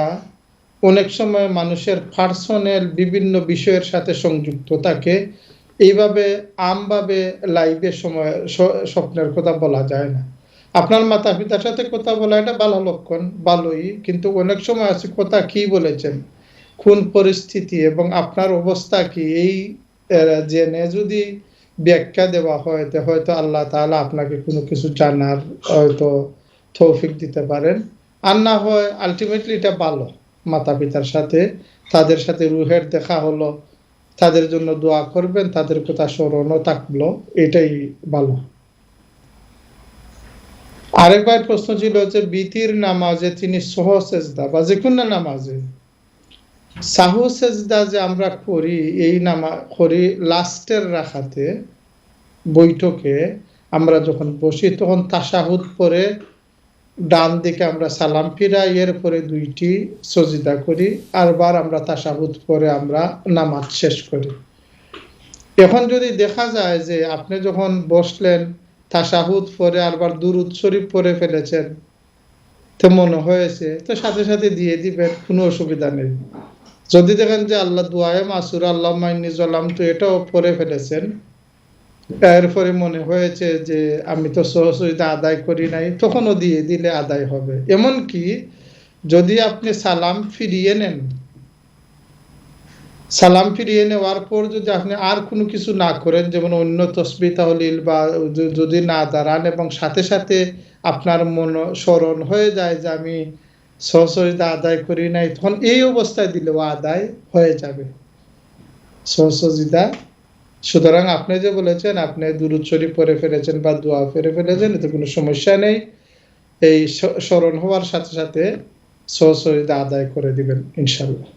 অনেক সময় মানুষের পার্সোনাল বিভিন্ন বিষয়ের সাথে সংযুক্ত থাকে। এইভাবে আমভাবে লাইভে সময় স্বপ্নের কথা বলা যায় না। আপনার মাতা পিতার সাথে কথা বলা এটা ভালো লক্ষণ, ভালোই, কিন্তু অনেক সময় আছে কথা কি বলেছেন, কোন পরিস্থিতি এবং আপনার অবস্থা কি, এই জেনে যদি ব্যাখ্যা দেওয়া হয় তো হয়তো আল্লাহ তাআলা আপনাকে কোনো কিছু জানার হয়তো তৌফিক দিতে পারেন। আর না হয় আলটিমেটলি এটা ভালো, মাতা পিতার সাথে তাদের সাথে রুহের দেখা হলো, তাদের জন্য দোয়া করবেন, তাদের কথা স্মরণও থাকলো, এটাই ভালো। আরেকবার প্রশ্ন ছিল যে বিতির নামাজে তিনি সহ সেজদা বা যে কোনো নামাজে সাহু সেজদা যে আমরা করি, এই নামাজ করি লাস্টের রাকাতে বৈঠকে আমরা যখন বসি তখন তাশাহুদ পরে ডান দিকে আমরা সালাম ফিরাই, এরপরে 2টি সজিদা করি, আরবার আমরা তাশাহুদ পরে আমরা নামাজ শেষ করি। এখন যদি দেখা যায় যে আপনি যখন বসলেন তাশাহুদ পরে আরবার দুরুদ শরীফ পড়ে ফেলেছেন, তো মনে হয়েছে তো সাথে সাথে দিয়ে দিবেন, কোনো অসুবিধা নেই। যদি দেখেন যে আল্লাহ দুআয়ে মাসুরা আল্লাহুম্মা ইন্নী যালামতু এটাও পড়ে ফেলেছেন, এরপরে মনে হয়েছে যে আমি তো সহসুবিধা আদায় করি নাই, তখনও দিয়ে দিলে আদায় হবে। এমনকি যদি আপনি সালাম ফিরিয়ে নেন, সালাম ফিরিয়ে নেওয়ার পর যদি আপনি আর কোনো কিছু না করেন, যেমন অন্য তাসবিহ তাহলিল বা যদি না দাঁড়ান এবং সাথে সাথে আপনার মন স্মরণ হয়ে যায় যে আমি সহসুবিধা আদায় করি নাই, তখন এই অবস্থায় দিলেও আদায় হয়ে যাবে সহসুবিধা। সুতরাং আপনি যে বলেছেন আপনি দুরূদ শরীফ পড়ে ফেলেছেন বা দোয়া পড়ে ফেলেছেন, এতে কোনো সমস্যা নেই। এই স্মরণ হওয়ার সাথে সাথে সহসুবিধা আদায় করে দিবেন ইনশাআল্লাহ।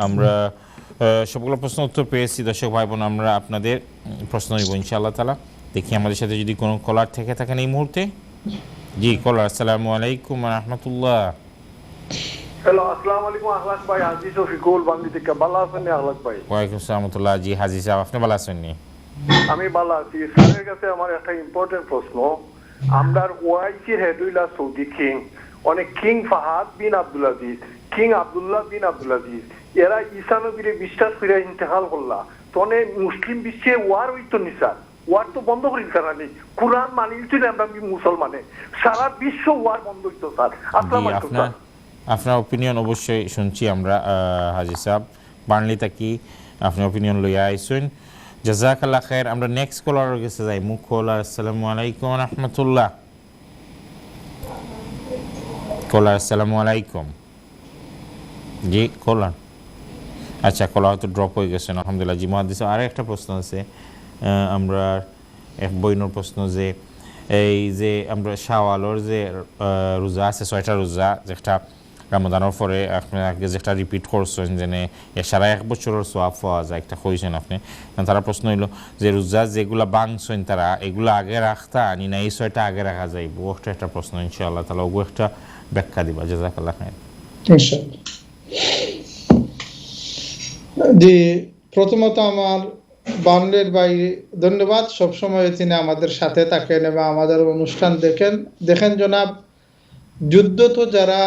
আমরা সবগুলো প্রশ্ন উত্তর পেয়েছি। দর্শক ভাই বোন, আমরা আপনাদের প্রশ্ন নিব ইনশাআল্লাহ তাআলা। দেখি আমাদের সাথে যদি কোনো কলার থেকে থাকেন এই মুহূর্তে। জি কলার, আসসালামু আলাইকুম ওয়া রাহমাতুল্লাহ। হ্যালো, আসসালামু আলাইকুম আখলাক ভাই, হাজী শফিকুল বান্দি থেকে। ভালো আছেন আখলাক ভাই? ওয়ালাইকুম আসসালাম ওয়া রাহমাতুল্লাহ। জি হাজী সাহেব, আপনি ভালো আছেন নি? আমি ভালো আছি। স্যারের কাছে আমার একটা ইম্পর্টেন্ট প্রশ্ন। আমরার ওয়াইসির হেড হইলা সৌদি কিং, অনেক কিং ফাহাদ বিন আব্দুল আজিজ, কিং আব্দুল্লাহ বিন আব্দুল আজিজ, এরা ঈসা নবীরে বিশ্বাস করে ইন্তেকাল করলা। তনে মুসলিম বিশ্বে ওয়ার হইতো নিসার, ওয়ার তো বন্ধ করি স্যার, আমি কুরআন মানিলছি না আমরা মুসলমানে, সারা বিশ্ব ওয়ার বন্ধ হইতো স্যার। আসসালামু আলাইকুম স্যার। আপনার অপিনিয়ন অবশ্যই শুনছি আমরা হাজী সাহেব, বার্নলি থাকি আপনার অপিনিয়ন লইয়া আইসুন। জাযাকাল্লাহ খায়ের। আমরা নেক্সট কলারের কাছে যাই। মুখ কলার, আসসালামু আলাইকুম ওয়া রাহমাতুল্লাহ। কলার, আসসালামু আলাইকুম। জি কলার, আচ্ছা কলার হয়তো ড্রপ হয়ে গেছেন, আলহামদুলিল্লাহ। জি মুহাদ্দিস, আর একটা প্রশ্ন আছে আমরা এক বইনের প্রশ্ন, যে এই যে আমরা শাওয়ালর যে রোজা আছে 6টা রোজা, যেটা রামাদানের পরে আপনি আগে যেটা রিপিট করছেন যে সারা 1 বছরের সোয়াব পাওয়া যায় একটা কইছেন আপনি। তারা প্রশ্ন হইল যে রোজা যেগুলা বাংছেন তারা এগুলো আগে রাখতা আনি না এই 6টা আগে রাখা যাইব, ওটা একটা প্রশ্ন ইনশাআল্লাহ তাহলে ওগু একটা ব্যাখ্যা দিবা। জাযাকাল্লাহ খাইর। ইনশাআল্লাহ। জি, প্রথমত আমার বাংলার ভাই ধন্যবাদ, সবসময় তিনি আমাদের সাথে থাকেন এবং আমাদের অনুষ্ঠান দেখেন জনাব। যুদ্ধ তো যারা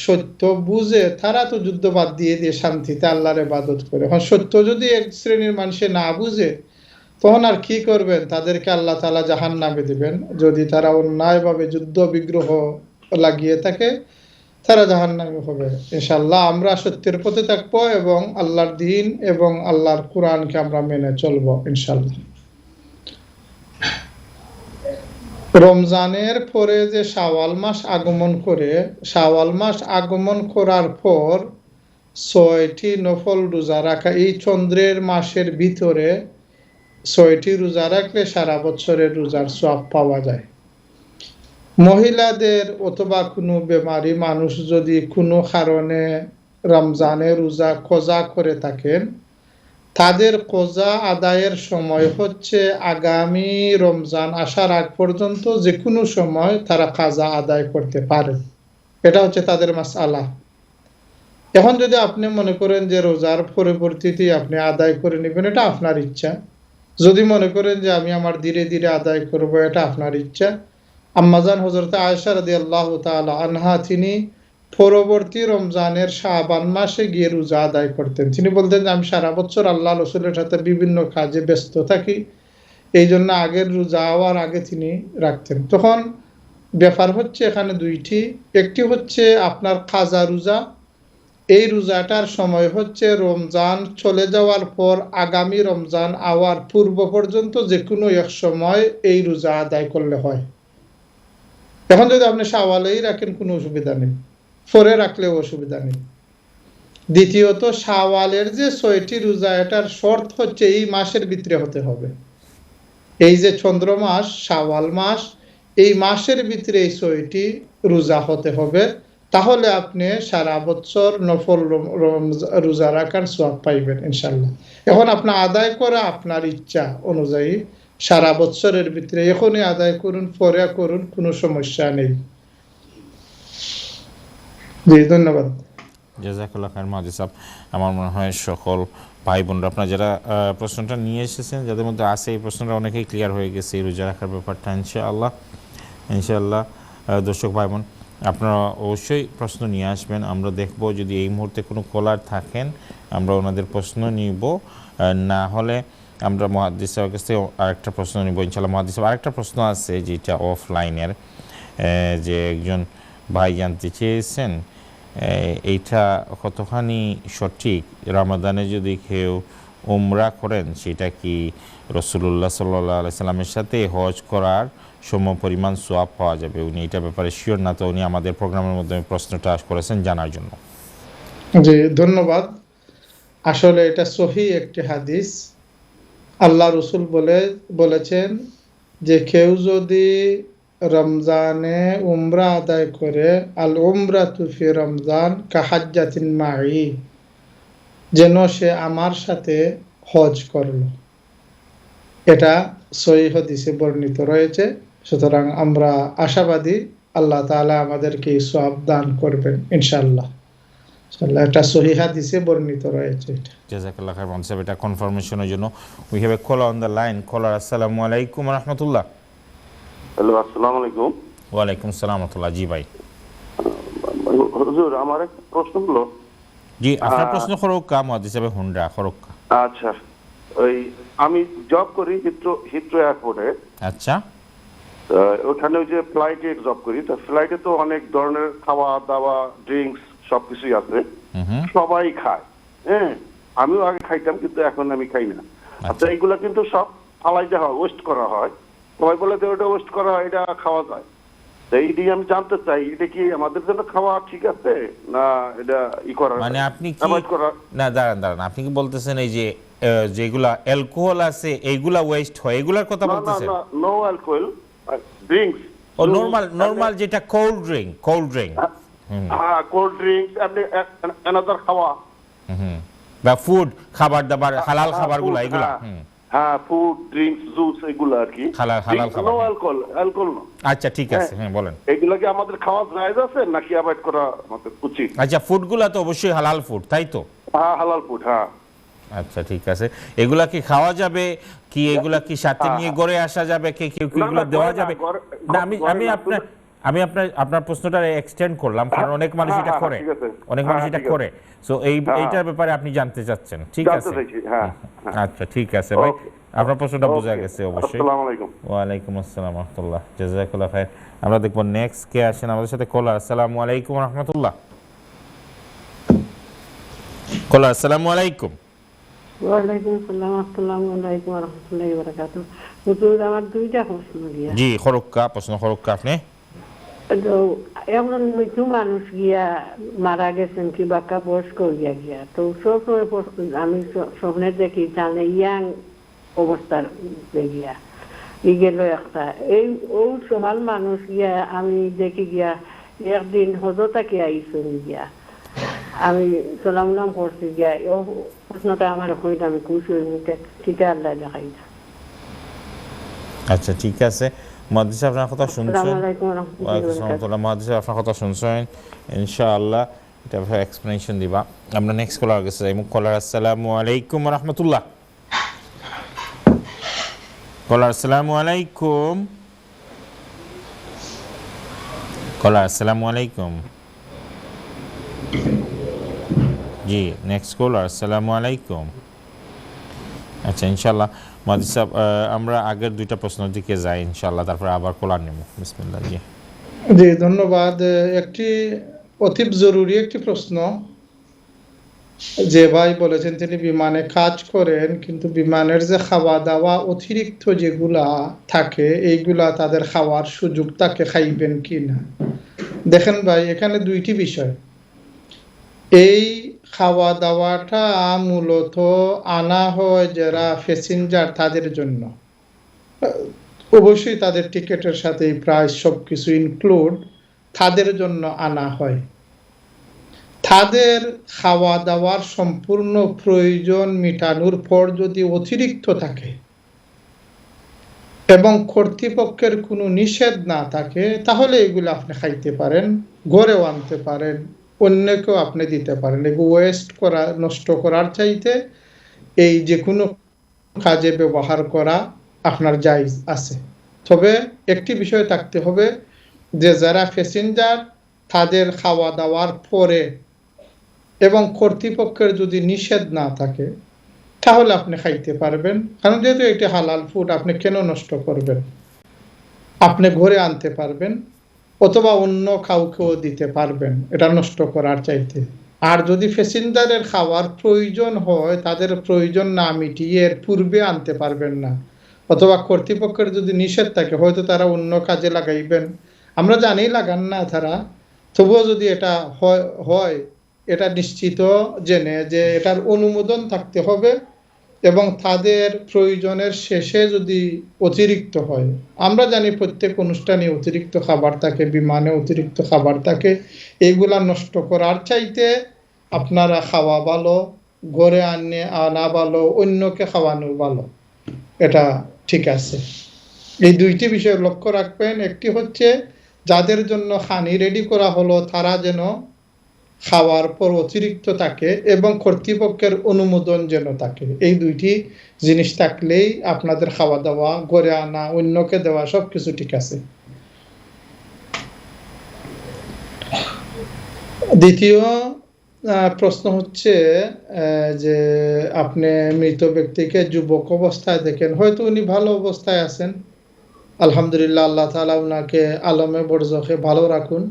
সত্য বুঝে তারা তো যুদ্ধ বাদ দিয়ে শান্তিতে আল্লাহর ইবাদত করে। এখন সত্য যদি এক শ্রেণীর মানুষে না বুঝে তখন আর কি করবেন, তাদেরকে আল্লাহ তাআলা জাহান্নামে দিবেন। যদি তারা অন্যায়ভাবে যুদ্ধ বিগ্রহ লাগিয়ে থাকে তারা জাহান্নামী হবে। ইনশাআল্লাহ আমরা সত্যের পথে থাকবো এবং আল্লাহর দ্বীন এবং আল্লাহর কোরআনকে আমরা মেনে চলবো ইনশাআল্লাহ। রমজানের পরে যে শাওয়াল মাস আগমন করে, শাওয়াল মাস আগমন করার পর 6টি নফল রোজা রাখা, এই চন্দ্রের মাসের ভিতরে 6টি রোজা রাখলে সারা বছরের রোজার সওয়াব পাওয়া যায়। মহিলাদের অথবা কোনো বেমারি মানুষ যদি কোনো কারণে রমজানের রোজা কজা করে থাকেন, তাদের কজা আদায়ের সময় হচ্ছে আগামী রমজান আসার আগ পর্যন্ত যে কোনো সময় তারা কাজা আদায় করতে পারে। এটা হচ্ছে তাদের মাসআলা। এখন যদি আপনি মনে করেন যে রোজার পরবর্তীতে আপনি আদায় করে নেবেন, এটা আপনার ইচ্ছা। যদি মনে করেন যে আমি আমার ধীরে ধীরে আদায় করব, এটা আপনার ইচ্ছা। আম্মাজান হযরত আয়েশা রাদিয়াল্লাহু তাআলা আনহা তিনি পরবর্তী রমজানের শাবান মাসে গিয়ে রোজা আদায় করতেন। তিনি বলতেন যে আমি সারা বছর আল্লাহ রাসূলের সাথে বিভিন্ন কাজে ব্যস্ত থাকি, এই জন্য আগের রোজা হওয়ার আগে তিনি রাখতেন। তখন ব্যাপার হচ্ছে এখানে দুইটি, একটি হচ্ছে আপনার কাজা রোজা। এই রোজাটার সময় হচ্ছে রমজান চলে যাওয়ার পর আগামী রমজান আওয়ার পূর্ব পর্যন্ত যে কোনো এক সময় এই রোজা আদায় করলে হয়। এখন যদি আপনি শাওয়ালেই রাখেন কোনো অসুবিধা নেই, পরে রাখলেও অসুবিধা নেই। দ্বিতীয়ত শাওয়ালের যে 6টি রোজা, এটার শর্ত হচ্ছে এই মাসের ভিতরে হতে হবে। এই যে চন্দ্র মাস শাওয়াল মাস, এই মাসের ভিতরে এই 6টি রোজা হতে হবে, তাহলে আপনি সারা বছর নফল রোজা রাখার সওয়াব পাইবেন ইনশাআল্লাহ। এখন আপনি আদায় করা আপনার ইচ্ছা অনুযায়ী, সারা বছরের ভিতরে এখনই আদায় করুন, পরে করুন, কোনো সমস্যা নেই। জি, ধন্যবাদ। জাযাকাল্লাহ খাইর মাহাদি সাহেব। আমার মনে হয় সকল ভাই বোনরা আপনারা যারা প্রশ্নটা নিয়ে এসেছেন, যাদের মধ্যে আছে এই প্রশ্নটা অনেকেই ক্লিয়ার হয়ে গেছে এই রোজা রাখার ব্যাপারটা ইনশাআল্লাহ। দর্শক ভাই বোন আপনারা অবশ্যই প্রশ্ন নিয়ে আসবেন, আমরা দেখব যদি এই মুহূর্তে কোনো কলার থাকেন আমরা ওনাদের প্রশ্ন নিব, না হলে আমরা মুহাদ্দিস সাহেবের কাছ থেকে আরেকটা প্রশ্ন নিব ইনশাআল্লাহ। মুহাদ্দিস সাহেব আরেকটা প্রশ্ন আছে যেটা অফলাইনের, যে একজন ভাই জানতে চেয়েছেন এইটা কতখানি সঠিক, রমাদানে যদি কেউ উমরা করেন সেটা কি রাসূলুল্লাহ সাল্লাল্লাহু আলাইহি সাল্লামের সাথে হজ করার সমপরিমাণ সওয়াব পাওয়া যাবে? উনি এটা ব্যাপারে শিওর না, তো উনি আমাদের প্রোগ্রামের মধ্যে প্রশ্নটা করেছেন জানার জন্য। জি, ধন্যবাদ। আসলে এটা সহিহ একটি হাদিস। আল্লাহ রাসূল বলেছেন যে কেউ যদি রমজানে উমরা আদায় করে, আল উমরাতু ফি রমজান কাহাজ্জাতিন মাই, যেন সে আমার সাথে হজ করলো। এটা সহিহ হাদিসে বর্ণিত রয়েছে। সুতরাং আমরা আশাবাদী আল্লাহ তাআলা আমাদেরকে সওয়াব দান করবেন ইনশাআল্লাহ। এটা সহিহ হাদিসে বর্ণিত রয়েছে। জাযাকাল্লাহ খাইর মাহাদি সাহেব, এটা কনফার্মেশনের জন্য we have a caller on the line. Caller, আসসালামু আলাইকুম ওয়া রাহমাতুল্লাহ। হ্যালো, আসসালামু আলাইকুম। ওয়া আলাইকুম আসসালাম ওয়া রাহমাতুল্লাহ। জি ভাই। হুজুর, আমার একটা প্রশ্ন হলো। জি, আপনার প্রশ্ন করুক কা মুহাদ্দিস সাহেব হুন্ডা করুক। আচ্ছা, ওই আমি জব করি হিথ্রো এয়ারপোর্টে। আচ্ছা, ওখানে ওই যে ফ্লাইটে জব করি, তো ফ্লাইটে তো অনেক ধরনের খাওয়া দাওয়া ড্রিঙ্কস সবকিছুই আছে, সবাই খায়। হ্যাঁ, আমিও আগে খাইতাম কিন্তু এখন আমি খাই না। আচ্ছা, এইগুলা কিন্তু সব ফালাই দেওয়া হয়, ওয়েস্ট করা হয়। সবাই বলে যে ওটা ওয়েস্ট করা হয়, এটা খাওয়া যায়। এই দিকে আমি জানতে চাই এটা কি আমাদের জন্য খাওয়া ঠিক আছে না এটা ই করা, মানে আপনি কি না দাঁড়ান আপনি কি বলতেছেন এই যে যেগুলা অ্যালকোহল আছে এইগুলা ওয়েস্ট হয় এগুলার কথা বলতেছেন? না, নো অ্যালকোহল ড্রিঙ্কস। ও নরমাল যেটা কোল্ড ড্রিঙ্ক হ্যাঁ, কোল্ড ড্রিঙ্কস, এমনি এনাদার খাওয়া, বা ফুড, খাবার দাবার, হালাল খাবারগুলো এগুলো। হ্যাঁ, ফুড, ড্রিঙ্কস, জুস, এগুলো আর কি, হালাল খাবার। নো অ্যালকোহল না। আচ্ছা ঠিক আছে, হ্যাঁ বলেন। এগুলো কি আমাদের খাওয়া জায়েজ আছে নাকি অ্যাভয়েড করা আমাদের উচিত? আচ্ছা, ফুডগুলো তো অবশ্যই হালাল ফুড, তাই তো? হ্যাঁ, হালাল ফুড, হ্যাঁ। আচ্ছা ঠিক আছে, এগুলা কি খাওয়া যাবে কি? এগুলা কি সাথে নিয়ে ঘরে আসা যাবে? কেউ কি এগুলো দেওয়া যাবে? না, আমি আপনার প্রশ্নটা এক্সটেন্ড করলাম, কারণ অনেক মানুষ এটা করে, অনেক মানুষ এটা করে। সো এইটার ব্যাপারে আপনি জানতে চাচ্ছেন, ঠিক আছে? আচ্ছা ঠিক আছে ভাই, আপনার প্রশ্নটা বোঝা গেছে অবশ্যই। আসসালামু আলাইকুম। ওয়ালাইকুম আসসালাম ওয়া রাহমাতুল্লাহ, জাযাকাল্লাহ খাইর। আমরা দেখব নেক্সট কে আসেন আমাদের সাথে। কলার, আসসালামু আলাইকুম ওয়া রাহমাতুল্লাহ। কলার, আসসালামু আলাইকুম। ওয়ালাইকুম আসসালাম, আসসালামু আলাইকুম ওয়া রাহমাতুল্লাহি ওয়া বারাকাতুহু। হুজুর, আমার দুইটা প্রশ্ন দিয়া। জি, খরক্কা প্রশ্ন, খরক্কা আপনি। তো এমন কিছু মানুষ গিয়া মারা গেছেন কি বাক্কা বয়স্ক হইয়া গিয়া, তো সবসময় আমি স্বপ্নে দেখি তাহলে ইয়াং অবস্থার গিয়া ই গেল একটা এই ও সমাল মানুষ গিয়া আমি দেখি গিয়া একদিন হজতাকে আইসুন গিয়া, আমি সালাম করছি গিয়া, ও প্রশ্নটা আমার হইলে আমি খুশি হই, ঠিক আল্লাহ দেখাই। আচ্ছা ঠিক আছে, মহাদিস আপনার কথা শুনছেন। মহাদিস আপনার কথা শুনছেন, ইনশাআল্লাহ এটা এক্সপ্লেনেশন দিবা। আমরা নেক্সট কলার গেছে যাই। কলার, আসসালামু আলাইকুম ওয়া রাহমাতুল্লাহ। কলার, আসসালামু আলাইকুম। কলার, আসসালামু আলাইকুম। জি, নেক্সট কলার, আসসালামু আলাইকুম। আচ্ছা ইনশাআল্লাহ মহাদিস সাহেব, আমরা আগের দুইটা প্রশ্নের দিকে যাই ইনশাআল্লাহ, তারপরে আবার কলার নেব। বিসমিল্লাহ। জি জি ধন্যবাদ। একটি অতি জরুরি একটি প্রশ্ন, যে ভাই বলেছেন তিনি বিমানে কাজ করেন, কিন্তু বিমানের যে খাওয়া দাওয়া অতিরিক্ত যেগুলা থাকে এইগুলা তাদের খাওয়ার সুযোগ তাকে খাইবেন কি না। দেখেন ভাই, এখানে দুইটি বিষয়। এই খাওয়া দাওয়াটা মূলত আনা হয় যারা প্যাসেঞ্জার তাদের জন্য, অবশ্যই তাদের টিকেটের সাথে প্রাইস সবকিছু ইনক্লুড, তাদের জন্য আনা হয়। তাদের খাওয়া দাওয়ার সম্পূর্ণ প্রয়োজন মেটানোর পর যদি অতিরিক্ত থাকে এবং কর্তৃপক্ষের কোনো নিষেধ না থাকে, তাহলে এগুলো আপনি খাইতে পারেন, ঘরেও আনতে পারেন, অন্যকেও আপনি দিতে পারেন। এগুলো ওয়েস্ট করা, নষ্ট করার চাইতে এই যে কোনো কাজে ব্যবহার করা আপনার জায়েজ আছে। তবে একটি বিষয় থাকতে হবে যে যারা প্যাসেঞ্জার তাদের খাওয়া দাওয়ার পরে এবং কর্তৃপক্ষের যদি নিষেধ না থাকে তাহলে আপনি খাইতে পারবেন, কারণ যেহেতু এটি হালাল ফুড আপনি কেন নষ্ট করবেন, আপনি ঘরে আনতে পারবেন অথবা অন্য কাউকেও দিতে পারবেন এটা নষ্ট করার চাইতে। আর যদি প্যাসেঞ্জারের খাওয়ার প্রয়োজন হয়, তাদের প্রয়োজন না মিটিয়ে এর পূর্বে আনতে পারবেন না, অথবা কর্তৃপক্ষের যদি নিষেধ থাকে, হয়তো তারা অন্য কাজে লাগাইবেন, আমরা জানি লাগান না তারা, তবুও যদি এটা হয় এটা নিশ্চিত জেনে যে এটার অনুমোদন থাকতে হবে এবং তাদের প্রয়োজনের শেষে যদি অতিরিক্ত হয়, আমরা জানি প্রত্যেক অনুষ্ঠানে অতিরিক্ত খাবার থাকে, বিমানে অতিরিক্ত খাবার থাকে, এইগুলা নষ্ট করার চাইতে আপনারা খাওয়া ভালো, ঘরে আনা ভালো, অন্যকে খাওয়ানো ভালো, এটা ঠিক আছে। এই দুইটি বিষয় লক্ষ্য রাখবেন। একটি হচ্ছে যাদের জন্য খানি রেডি করা হলো তারা যেন খাওয়ার পর অতিরিক্ত থাকে এবং কর্তৃপক্ষের অনুমোদন যেন থাকে। এই দুইটি জিনিস থাকলেই আপনাদের খাওয়া দাওয়া, ঘরে আনা, অন্যকে দেওয়া সবকিছু ঠিক আছে। দ্বিতীয় প্রশ্ন হচ্ছে যে আপনি মৃত ব্যক্তিকে যুবক অবস্থায় দেখেন, হয়তো উনি ভালো অবস্থায় আছেন, আলহামদুলিল্লাহ, আল্লাহ তাআলা উনাকে আলমে বরজখে ভালো রাখুন।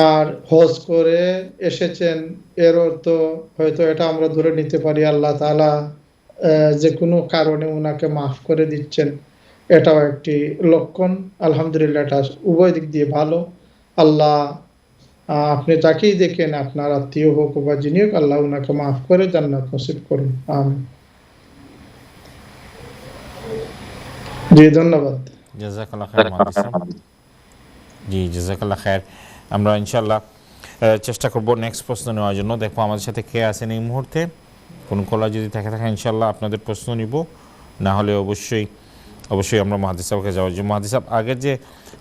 আর হজ করে এসেছেন, এর অর্থ হয়তো এটা আমরা ধরে নিতে পারি আল্লাহ তাআলা যে কোনো কারণে উনাকে মাফ করে দিচ্ছেন, এটাও একটি লক্ষণ। আলহামদুলিল্লাহ, এটা উভয় দিক দিয়ে ভালো। আল্লাহ আপনি তাকেই দেখেন, আপনার আত্মীয় হোক বা যিনি হোক, আল্লাহ উনাকে মাফ করে জান্নাত নসিব করুন, আমিন। জি ধন্যবাদ। জাযাকাল্লাহ খাইর মহাদিস সাহেব। জি জাযাকাল্লাহ খাইর। আমরা ইনশাল্লাহ চেষ্টা করব নেক্সট প্রশ্ন নেওয়ার জন্য। দেখবো আমাদের সাথে কে আছেন এই মুহূর্তে, কোন কলার যদি থাকে ইনশাল্লাহ আপনাদের প্রশ্ন নিব, না হলে অবশ্যই আমরা মুহাদ্দিস সাহেবকে যাওয়ার জন্য। মুহাদ্দিস সাহেব, আগের যে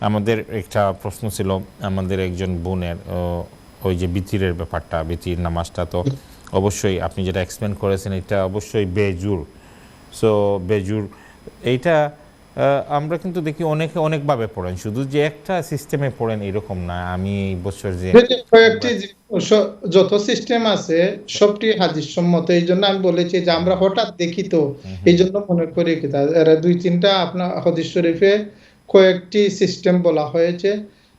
আমাদের একটা প্রশ্ন ছিল আমাদের একজন বোনের, ওই যে বিতিরের ব্যাপারটা, বিতির নামাজটা, তো অবশ্যই আপনি যেটা এক্সপ্লেন করেছেন এটা অবশ্যই বেজুর। সো বেজুর এইটা আমরা কিন্তু দেখি অনেকে অনেকভাবে পড়েন, শুধু যে একটা সিস্টেমে পড়েন এরকম না। আমি এই বছর যে কয়েকটি যত সিস্টেম আছে সবটি হাদিস সম্মত, এই জন্য আমি বলেছি যে আমরা হঠাৎ দেখি তো এই জন্য মনে করি কি এরা 2-3টা আপনার হাদিস শরীফে কয়েকটি সিস্টেম বলা হয়েছে,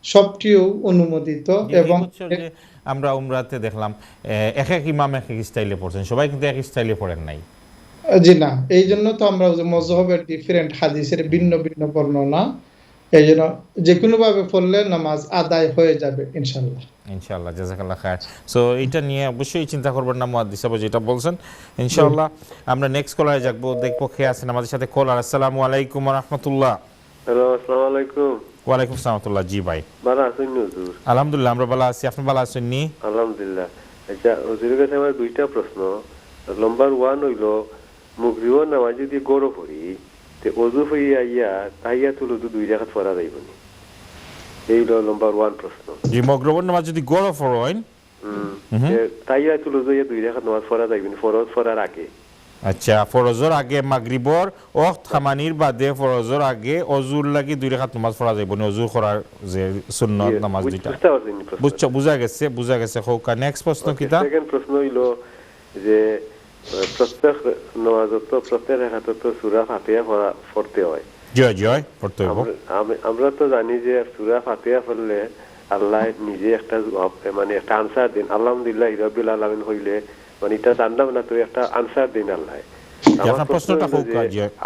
সবটিও অনুমোদিত। এবং আমরা উমরাতে দেখলাম এক এক ইমাম এক এক স্টাইলে পড়ছেন, সবাই কিন্তু এক স্টাইলে পড়েন নাই। জি না, এই জন্য তো আমরা মযহবের ডিফারেন্ট হাদিসের ভিন্ন ভিন্ন বর্ণনা, এই জন্য যে কোনো ভাবে পড়লে নামাজ আদায় হয়ে যাবে ইনশাআল্লাহ। জাযাকাল্লাহ খায়ের। সো এটা নিয়ে অবশ্যই চিন্তা করবেন না মুহাদ্দিস সাহেব যেটা বলছেন। ইনশাআল্লাহ আমরা নেক্সট কলারে যাবো, দেখবো কে আছেন আমাদের সাথে। কলার, আসসালামু আলাইকুম ওয়া রাহমাতুল্লাহ। হ্যালো, আসসালামু আলাইকুম। ওয়া আলাইকুম আসসালাম ওয়া রাহমাতুল্লাহ। জি ভাই, ভালো আছেন হুজুর? আলহামদুলিল্লাহ আমরা ভালো আছি, আপনি ভালো আছেন নি? আলহামদুলিল্লাহ। আচ্ছা, হুজুরের কাছে আমার দুইটা প্রশ্ন। নাম্বার 1 হইল, মুগরিবর নামাজ যদি গড় পড়ি তে ওযু হই আইয়া তাহিয়াতুল ওযু 2 রাকাত পড়া যাইব নি? এই হলো নাম্বার 1 প্রশ্ন। জি, মুগরিবর নামাজ যদি গড় পড়েন তাহিয়াতুল ওযু 2 রাকাত নামাজ পড়া যাইব নি ফরজ পড়ার আগে? আচ্ছা, ফরজর আগে মাগরিবর ওয়াক্ত খামানির বাদে ফরজর আগে ওযুর লাগি 2 রাকাত নামাজ পড়া যাইব নি? ওযু করার যে সুন্নাত নামাজ দুইটা। বুঝা গেছে। হোক, নেক্সট প্রশ্ন কিটা? সেকেন্ড প্রশ্ন হইল যে প্রত্যেক নামাজত তো প্রত্যেক রাকাতে তো সূরা ফাতিহা পড়তে হয়। জয় পড়তে হবে। আমরা তো জানি যে সূরা ফাতিহা পড়লে আল্লাহ নিজে একটা মানে একটা আনসার দেন। আলহামদুলিল্লাহ রাব্বিল আলামিন হইলে মানে এটা জানলাম না, তো একটা আনসার দেন আল্লাহ। আমার প্রশ্নটা হোক,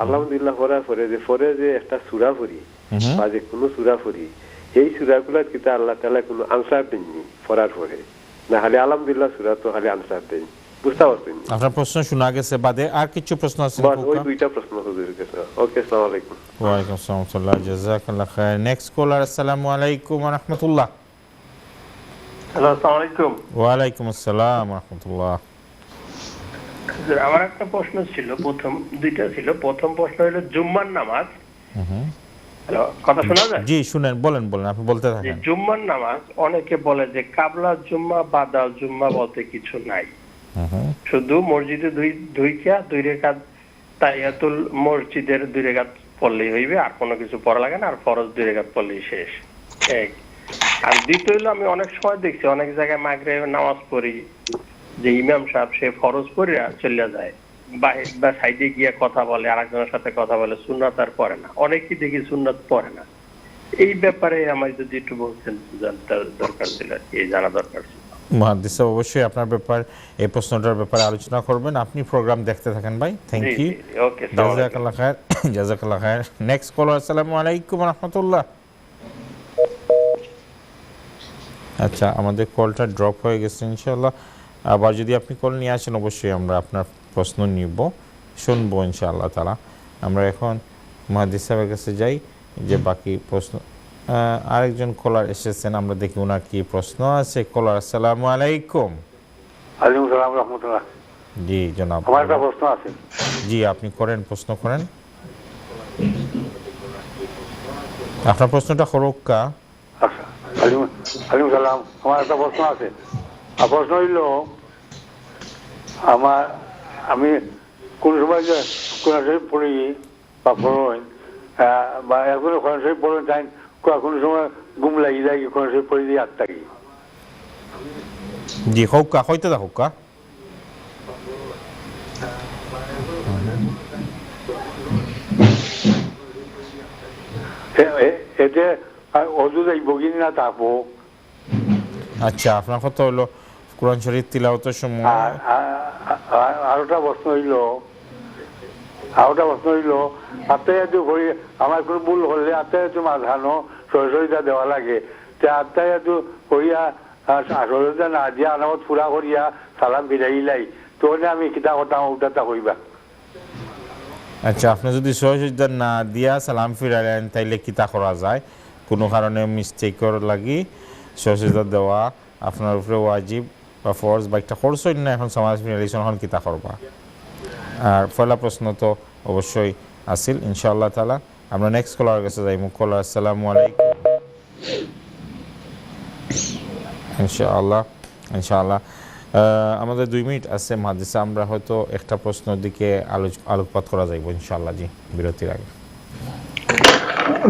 আলহামদুলিল্লাহ পড়ার পরে যে একটা সূরা পড়ি বা যে কোনো সূরা পড়ি, এই সূরাগুলো কিতা আল্লাহ তাআলা কোনো আনসার দেননি পড়ার পরে, না খালি আলহামদুলিল্লাহ সূরা তো খালি আনসার দেন? বুঝতে পারছেন? আপনার প্রশ্ন শোনা গেছে, বাদে আর কিছু প্রশ্ন আছে? ওই দুইটা প্রশ্ন হুজুরের কাছে। ওকে, আসসালামু আলাইকুম। ওয়া আলাইকুম আসসালাম ওয়া রাহমাতুল্লাহ। জাযাকাল্লাহ খায়ের। নেক্সট কলার, আসসালামু আলাইকুম ওয়া রাহমাতুল্লাহ। হ্যালো, আসসালামু আলাইকুম। ওয়া আলাইকুম আসসালাম ওয়া রাহমাতুল্লাহ। আমার একটা প্রশ্ন ছিল, দুইটা ছিল। প্রথম প্রশ্ন হলো জুম্মার নামাজ। হ্যালো, কথা শোনা যায়? জি, শুনেন, বলেন আপনি বলতে থাকেন। জুম্মার নামাজ অনেকে বলে যে কাবলা জুম্মা বাদা জুম্মা বলতে কিছু নাই, শুধু মসজিদে দুই রাকাত তাহিয়াতুল মসজিদের 2 রাকাত পড়লেই হইবে, আর কোনো কিছু পড়া লাগে না, আর ফরজ 2 রাকাত পড়লেই শেষ। এক। আর দ্বিতীয় হলো, আমি অনেক সময় দেখছি অনেক জায়গায় মাগরিবের নামাজ পড়ি যে ইমাম সাহেব সে ফরজ পড়ে চলে যায় বা সাইডে গিয়ে কথা বলে, আরেকজনের সাথে কথা বলে, সুন্নাত আর পড়ে না। অনেকেই দেখি সুন্নাত পড়ে না। এই ব্যাপারে আমার যদি একটু বলতেন, জানতে দরকার ছিল, জানা দরকার ছিল। মুহাদ্দিস সাহেব অবশ্যই আপনার ব্যাপার এই প্রশ্নটার ব্যাপারে আলোচনা করবেন। আপনি প্রোগ্রাম দেখতে থাকেন ভাই। Thank you. ওকে, জাযাকাল্লাহ খায়ের। জাযাকাল্লাহ খায়ের। নেক্সট কলার, আসসালামু আলাইকুম ওয়া রাহমাতুল্লাহ। আচ্ছা, আমাদের কলটা ড্রপ হয়ে গেছে। ইনশাআল্লাহ আবার যদি আপনি কল নিয়ে আসেন অবশ্যই আমরা আপনার প্রশ্ন নিব, শুনবো ইনশাআল্লাহ তাআলা। আমরা এখন মুহাদ্দিস সাহেবের কাছে যাই যে বাকি প্রশ্ন। আরেকজন কলার এসেছেন, আমরা দেখি ওনার কি প্রশ্ন আছে। কলার, আসসালামু আলাইকুম। ওয়ালাইকুম আসসালাম ওয়া রাহমাতুল্লাহ। জি জনাব, আমার একটা প্রশ্ন আছে। জি, আপনি প্রশ্ন করেন। আপনার প্রশ্নটা করুকা। আচ্ছা, ওয়ালাইকুম সালাম। আমার একটা প্রশ্ন আছে। আর প্রশ্ন হইল, আমি কোন সময় যে কোরআন শরীফ পড়ি বা পড়েন বা এখন কোরআন শরীফ পড়েন চাই, কোনো সময় ঘুম লাগি যায়, কোরআন শরীফ পড়ে দিয়ে 8 থাকি। জি, হোকা হইতে দা হোকা। এতে অজু যাইব কি না থাকবো? আচ্ছা, আপনার কথা হলো কোরআন শরীফ তিলাওয়াতের সময়। আরেকটা প্রশ্ন হইল, আত্মায়াতু করি, আমার কোনো ভুল হলে আত্মায়াতু মাঝখানো সহযোগিতা দেওয়া লাগে। আত্মায়াতু করিয়া সহযোগিতা না দিয়া আনামত পুরা করিয়া সালাম ফিরাইলাই, তোনে আমি কিতা কথা ওটা কইবা। আচ্ছা, আপনি যদি সহযোগিতা না দিয়া সালাম ফিরাইলেন তাইলে কিতা করা যায়? কোনো কারণে মিস্টেকর লাগি সজদা দেওয়া আপনার উপরে ওয়াজিব বা ফরজ বা একটা খরচ হইল না এখন সমাজ রিলেশন হন কিতা করবা। আর পয়লা প্রশ্ন তো অবশ্যই আসিল ইনশাআল্লাহ তাআলা। আমরা নেক্সট কলার কাছে যাই। কলার আসসালামু আলাইকুম। ইনশাআল্লাহ আমাদের 2 মিনিট আছে মাদ্রাসা, আমরা হয়তো একটা প্রশ্নের দিকে আলোকপাত করা যাইব ইনশাআল্লাহ। জি, বিরতির আগে।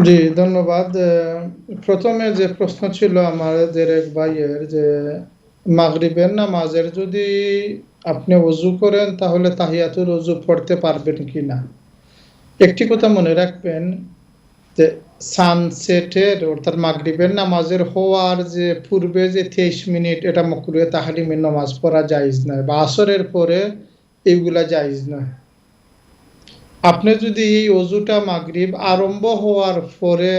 জি ধন্যবাদ। প্রথমে যে প্রশ্ন ছিল আমাদের এক ভাইয়ের যে মাগরিবের নামাজের যদি আপনি ওযু করেন তাহলে তাহিয়াতুল ওযু পড়তে পারবেন কিনা। একটি কথা মনে রাখবেন যে সানসেটের অর্থাৎ মাগরিবের নামাজের হওয়ার যে পূর্বে যে 23 মিনিট এটা মাকরুহে তাহরিমের নামাজ পড়া জায়েজ নয়, বা আসরের পরে এইগুলা জায়েজ নয়। আপনি যদি এই ওযুটা মাগরিব আরম্ভ হওয়ার পরে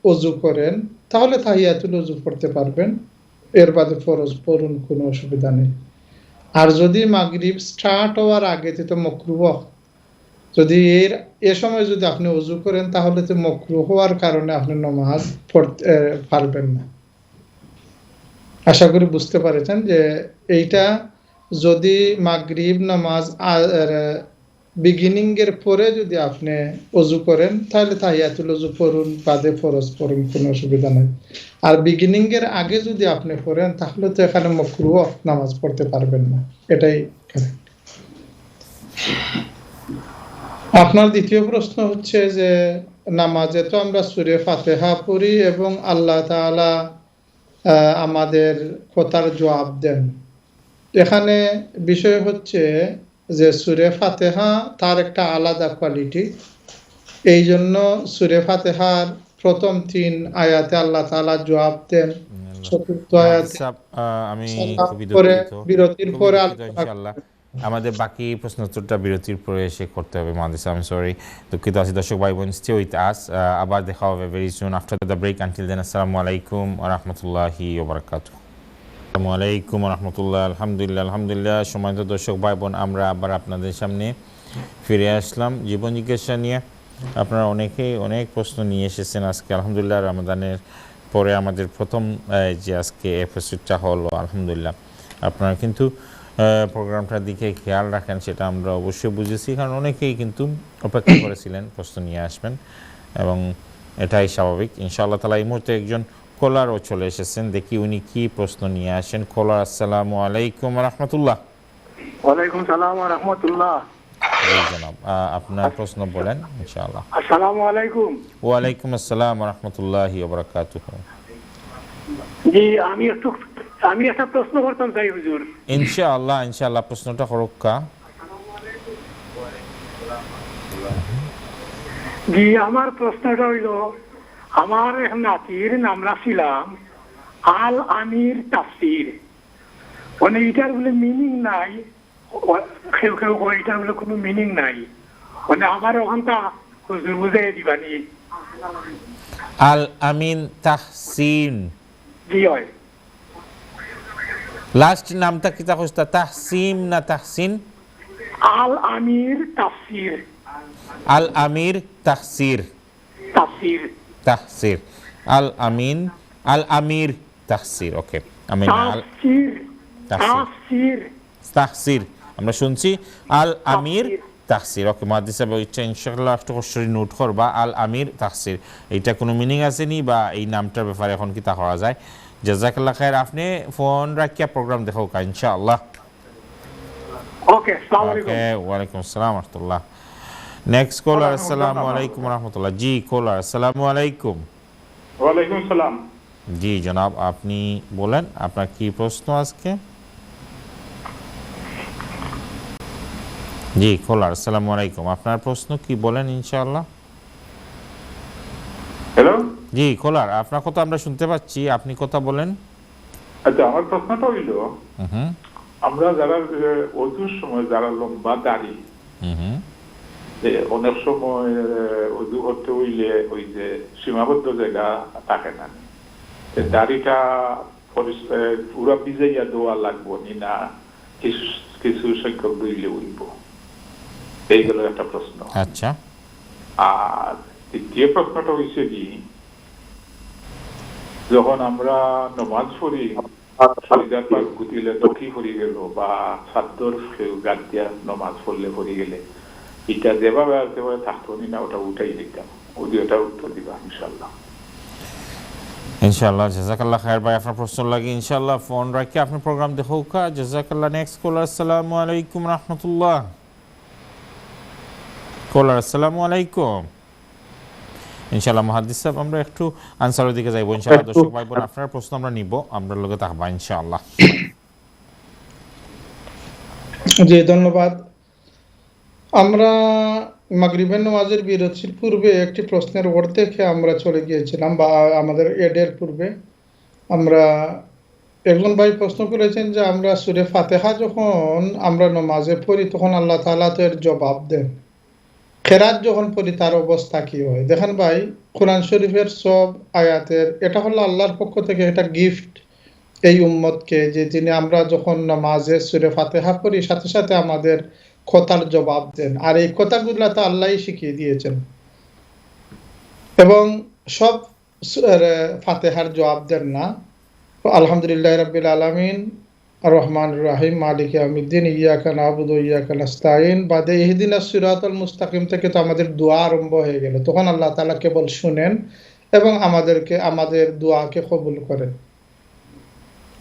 ওযু করেন তাহলে তাহিয়াতুল ওযু পড়তে পারবেন, এর বাদে ফরজ পড়ুন, কোনো অসুবিধা নেই। আর যদি মাগরিব স্টার্ট হওয়ার আগে তো মাকরুহ, যদি এর সময় যদি আপনি ওযু করেন তাহলে তো মাকরুহ হওয়ার কারণে আপনি নামাজ পড়তে পারবেন না। আশা করি বুঝতে পারছেন যে এইটা যদি মাগরিব নামাজ বিগিনিং এর পরে যদি আপনি ওযু করেন তাহলে তাহিয়াতুল ওযু পড়ুন, বাদে ফরজ পড়ুন, কোনো অসুবিধা নেই। আর বিগিনিং এর আগে যদি আপনি পড়েন তাহলে তো এখানে মাকরুহ নামাজ পড়তে পারবেন না। এটাই আপনার দ্বিতীয় প্রশ্ন হচ্ছে যে নামাজে তো আমরা সূরা ফাতিহা পড়ি এবং আল্লাহ তাআলা আমাদের কথার জবাব দেন। এখানে বিষয় হচ্ছে যে সূরা ফাতিহা তার একটা আলাদা কোয়ালিটি। এই জন্য সূরা ফাতিহার প্রথম 3 আয়াতে আল্লাহ তাআলা জবাব দেন, চতুর্থ আয়াতে আমি বিরতির পরে ইনশাআল্লাহ আমাদের বাকি প্রশ্ন উত্তরটা বিরতির পরে এসে করতে হবে। মাদ্রাসা আমি সরি, দুঃখিত আছি দর্শক ভাই বোন, স্টে উইথ আস। আবার দেখা হবে very soon after the break. Until then আসসালামু আলাইকুম ওয়া রাহমাতুল্লাহি ওয়া বারাকাতুহু। আসসালামু আলাইকুম ওয়া রাহমাতুল্লাহ। আলহামদুলিল্লাহ সম্মানিত দর্শক ভাই বোন, আমরা আবার আপনাদের সামনে ফিরে আসলাম জীবন জিজ্ঞাসা নিয়ে। আপনারা অনেকেই অনেক প্রশ্ন নিয়ে এসেছেন আজকে। আলহামদুলিল্লাহ রমাদানের পরে আমাদের প্রথম যে আজকে এপিসোডটা হলো, আলহামদুলিল্লাহ আপনারা কিন্তু প্রোগ্রামটার দিকে খেয়াল রাখেন, সেটা আমরা অবশ্যই বুঝেছি, কারণ অনেকেই কিন্তু অপেক্ষা করেছিলেন প্রশ্ন নিয়ে আসবেন এবং এটাই স্বাভাবিক। ইনশাআল্লাহ তাআলা এই মুহূর্তে একজন কলারও চলে এসেছেন, দেখি উনি কি প্রশ্ন নিয়ে আসেন। কলার আসসালামু আলাইকুম ওয়া রাহমাতুল্লাহ। ওয়ালাইকুম সালাম ওয়া রাহমাতুল্লাহ। জি জনাব, আপনার প্রশ্ন বলেন ইনশাআল্লাহ। আসসালামু আলাইকুম। ওয়া আলাইকুম আসসালাম ওয়া রাহমাতুল্লাহি ওয়া বারাকাতুহু। জি আমি একটা প্রশ্ন করতাম চাই হুজুর। ইনশাআল্লাহ প্রশ্নটা করুকা। জি আমার প্রশ্নটা হইল, আমার নাতির নাম রাখছিলাম আল আমির তাফসির, মানে এটার বলে মিনিং নাই, কেউ এটার বলে কোনো মিনিং নাই, মানে আমার ওখানটা হুজুর বুঝাই দিবানি। আল আমিন তাহসিন, জি হয়। লাস্ট নামটা কি তাহসতা, তাহসিম না তাহসিন? আল আমির তাফসির। আল আমির তাহসির। তাফসির। তাহসির। আল আমিন আল আমির তাহসির। ওকে, আমিন আল তাহসির। তাহসির আমরা শুনছি আল আমির তাহসির। ওকে মাদ্রাসা বইটা ইনশাআল্লাহ একটু কষ্ট নোট করবা। আল আমির তাহসির, এইটা কোনো মিনিং আছে নি বা এই নামটার ব্যাপারে এখন কি তা করা যায়? জাযাকাল্লাহ খায়ের। আপনি ফোন রাখিয়া প্রোগ্রাম দেখো ইনশাআল্লাহ। ওকে, আসসালামু আলাইকুম। ওয়া আলাইকুম আসসালাম ওয়া রাহমাতুল্লাহ। নেক্সট কলার আসসালামু আলাইকুম ওয়া রাহমাতুল্লাহ। জি কলার আসসালামু আলাইকুম। ওয়া আলাইকুম আসসালাম। জি জনাব, আপনি বলেন আপনার কি প্রশ্ন আজকে? জি কলার আসসালামু আলাইকুম, আপনার প্রশ্ন কি বলেন ইনশাআল্লাহ। হ্যালো, জি কলার, আপনার কথা আমরা শুনতে পাচ্ছি, আপনি কথা বলেন। আচ্ছা, আমার প্রশ্নটা হইল, আমরা যারা ওযুর সময় যারা লম্বা দাড়ি, অনেক সময় ওযু করতে হইলে ওই যে সীমাবদ্ধ জায়গা থাকে না, দাড়িটা পুরা ভিজাইয়া দেওয়া লাগবো না কিছু সংখ্যক ধুইলে উঠবো? এইগুলো একটা প্রশ্ন। আচ্ছা, আর দ্বিতীয় প্রশ্নটা হয়েছে কি, যখন আমরা নমাজ পড়ি শরীরের পাক গুতিলে তো কি পড়ি গেল বা সাদ্দর কেউ গাদ দিয়া নমাজ পড়লে পড়ি গেলে এটা যেভাবে আর সেভাবে থাকতো না, ওটা উঠাই দিতাম। ওটা উত্তর দিবা ইনশাল্লাহ। ইনশাআল্লাহ, জাযাকাল্লাহ খায়ের ভাই। আপনার প্রশ্ন লাগে ইনশাআল্লাহ ফোন রাখি আপনি প্রোগ্রাম দেখোকা। জাযাকাল্লাহ। নেক্সট কলার, আসসালামু আলাইকুম রাহমাতুল্লাহ। কলার, আসসালামু আলাইকুম। ইনশাআল্লাহ মুহাদ্দিস সাহেব, আমরা একটু আনসারের দিকে যাইব ইনশাআল্লাহ। দর্শক ভাই বোন, আপনার প্রশ্ন আমরা নিব, আমরা লগে থাকবা ইনশাআল্লাহ। জি ধন্যবাদ। আমরা মাগরিবের নামাজের বিরতির পূর্বে একটি প্রশ্নের অর্ধেকে আমরা চলে গিয়েছিলাম, বা আমাদের এডের পূর্বে আমরা একজন ভাই প্রশ্ন করেছেন যে আমরা সূরা ফাতিহা যখন আমরা নামাজে পড়ি তখন আল্লাহ তাআলা তো এর জবাব দেন, কেরাত যখন পড়ি তার অবস্থা কি হয়? দেখেন ভাই, কোরআন শরীফের সব আয়াতের এটা হলো আল্লাহর পক্ষ থেকে একটা গিফট এই উম্মতকে, যে যিনি আমরা যখন নামাজে সূরা ফাতিহা পড়ি সাথে সাথে আমাদের কথার জবাব দেন। আর এই কথাগুলো তো আল্লাহই শিখিয়ে দিয়েছেন, এবং সব ফাতিহার জবাব দেন না। আলহামদুলিল্লাহ রাব্বিল আলামিন আর রহমান রাহিম মালিক ইয়াউমিদ্দিন ইয়াকা নাবুদু ওয়া ইয়াকা নাস্তাইন বাদে ইহদিনাস সিরাতাল মুস্তাকিম থেকে তো আমাদের দোয়া আরম্ভ হয়ে গেল। তখন আল্লাহ তাআলা কেবল শুনেন এবং আমাদের দোয়াকে কবুল করেন।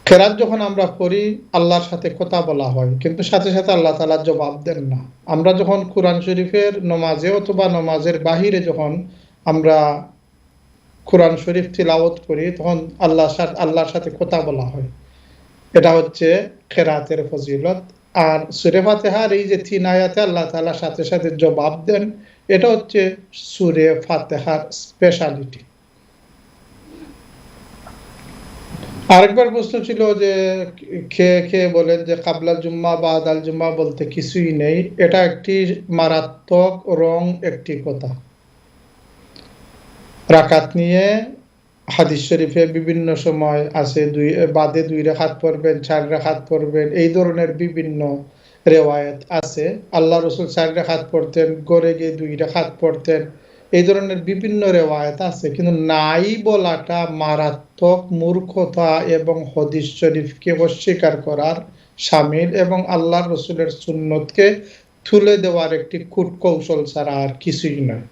কেরাত যখন আমরা পড়ি আল্লাহর সাথে কথা বলা হয়, কিন্তু সাথে সাথে আল্লাহ তাআলা জবাব দেন না। আমরা যখন কোরআন শরীফের নামাজে অথবা নামাজের বাহিরে যখন আমরা কোরআন শরীফ তিলাওয়াত করি তখন আল্লাহর সাথে কথা বলা হয়। এটা হচ্ছে কেরাতের ফজিলত। আর সূরা ফাতিহার এই যে 3 আয়াতে আল্লাহ তাআলা সাথে সাথে জবাব দেন, এটা হচ্ছে সূরা ফাতিহার স্পেশালিটি। আরেকবার প্রশ্ন ছিল যে কে বলেন যে কাবলাল জুম্মা বা আদাল জুম্মা বলতে কিছুই নেই। এটা একটি মারাত্মক রং একটি কথা। রাকাত নিয়ে হাদিস শরীফে বিভিন্ন সময় আছে, বাদে 2 রাকাত পড়বেন, 4 রাকাত পড়বেন, এই ধরনের বিভিন্ন রেওয়ায়েত আছে। আল্লাহ রাসূল 4 রাকাত পড়তেন, গড়ে গিয়ে 2 রাকাত পড়তেন, এই ধরনের বিভিন্ন রেওয়ায়েত আছে। কিন্তু নাই বলাটা মারাত্মক মূর্খতা এবং হাদিস শরীফকে অস্বীকার করার শামিল, এবং আল্লাহ রাসূলের সুন্নতকে তুলে দেওয়ার একটি কূটকৌশল ছাড়া আর কিছুই নয়।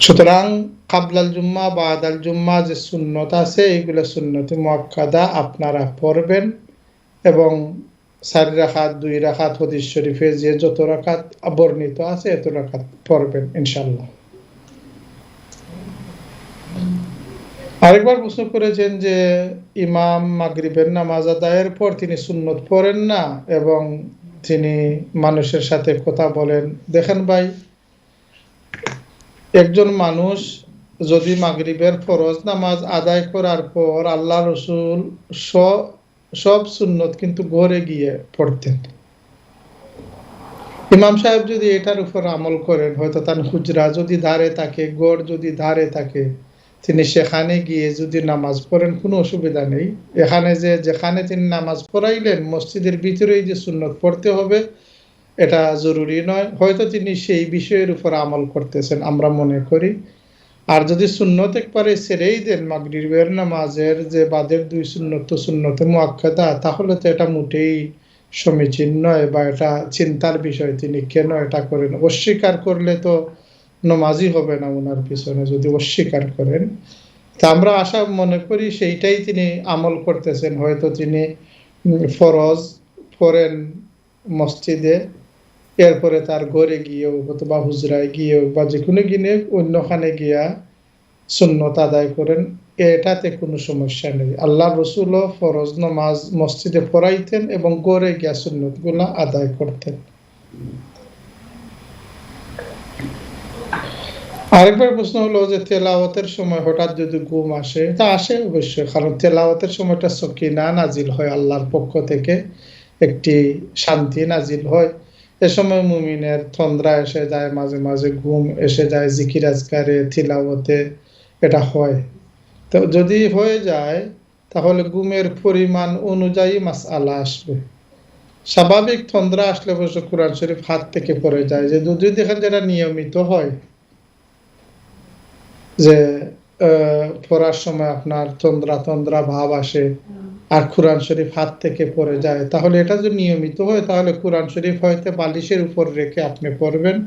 সুতরাং কাবলাল জুম্মা বা আদাল জুম্মা যে সুন্নত আছে এইগুলো সুন্নতে মুআক্কাদা আপনারা পড়বেন, এবং 4 রাকাত 2 রাকাত হাদিস শরীফে যে যত রাকাত বর্ণিত আছে এত রাকাত পড়বেন ইনশাআল্লাহ। আরেকবার প্রশ্ন করেছেন যে ইমাম মাগরিবের নামাজ আদায়ের পর তিনি সুন্নত পড়েন না এবং তিনি মানুষের সাথে কথা বলেন। দেখেন ভাই, একজন মানুষ যদি মাগরিবের ফরজ নামাজ আদায় করার পর আল্লাহ রাসূল সব সুন্নত কিন্তু ঘরে গিয়ে পড়তেন। ইমাম সাহেব যদি এটার উপর আমল করেন, হয়তো তার হুজরা যদি ধারে থাকে, গড় যদি ধারে থাকে, তিনি সেখানে গিয়ে যদি নামাজ পড়েন কোনো অসুবিধা নেই। এখানে যেখানে তিনি নামাজ পড়াইলেন মসজিদের ভিতরেই যে সুন্নত পড়তে হবে এটা জরুরি নয়, হয়তো তিনি সেই বিষয়ের উপর আমল করতেছেন আমরা মনে করি। আর যদি সুন্নত একবারে ছেড়েই দেন মাগরিবের নামাজের যে বাদের 2 সুন্নত সুন্নতে মুআক্কাদা, তাহলে তো এটা মোটেই সমীচীন নয়, বা এটা চিন্তার বিষয় তিনি কেন এটা করেন। অস্বীকার করলে তো নামাজই হবে না ওনার পিছনে যদি অস্বীকার করেন। তা আমরা আশা মনে করি সেইটাই তিনি আমল করতেছেন। হয়তো তিনি ফরজ পড়েন মসজিদে, এরপরে তার ঘরে গিয়েও অথবা হুজরায় গিয়েও বা যে কোনো গিনে অন্যখানে গিয়া সুন্নত আদায় করেন, এটাতে কোনো সমস্যা নেই। আল্লাহ রাসূলও ফরজ নামাজ মসজিদে পড়াইতেন এবং ঘরে গিয়া সুন্নতগুলা আদায় করতেন। আরেকবার প্রশ্ন হলো যে তেলাওয়াতের সময় হঠাৎ যদি ঘুম আসে, তা আসে অবশ্যই, কারণ তেলাওয়াতের সময়টা সকিনা নাজিল হয়, আল্লাহর পক্ষ থেকে একটি শান্তি নাজিল হয়। এ সময় মুমিনের তন্দ্রা এসে যায়, মাঝে মাঝে ঘুম এসে যায়, জিকির আজকারে তিলাওয়াতে এটা হয়। তো যদি হয়ে যায় তাহলে ঘুমের পরিমাণ অনুযায়ী মাসআলা আসবে। স্বাভাবিক তন্দ্রা আসলে অবশ্য কোরআন শরীফ হাত থেকে পড়ে যায়, যে যদি দেখেন যেটা নিয়মিত হয় যে পড়ার সময় আপনার তন্দ্রা তন্দ্রা ভাব আসে আর কোরআন শরীফ হাত থেকে পড়ে যায়, তাহলে এটা যদি নিয়মিত হয় তাহলে কোরআন শরীফ হয়তো বালিশের উপর রেখে আপনি পড়বেন,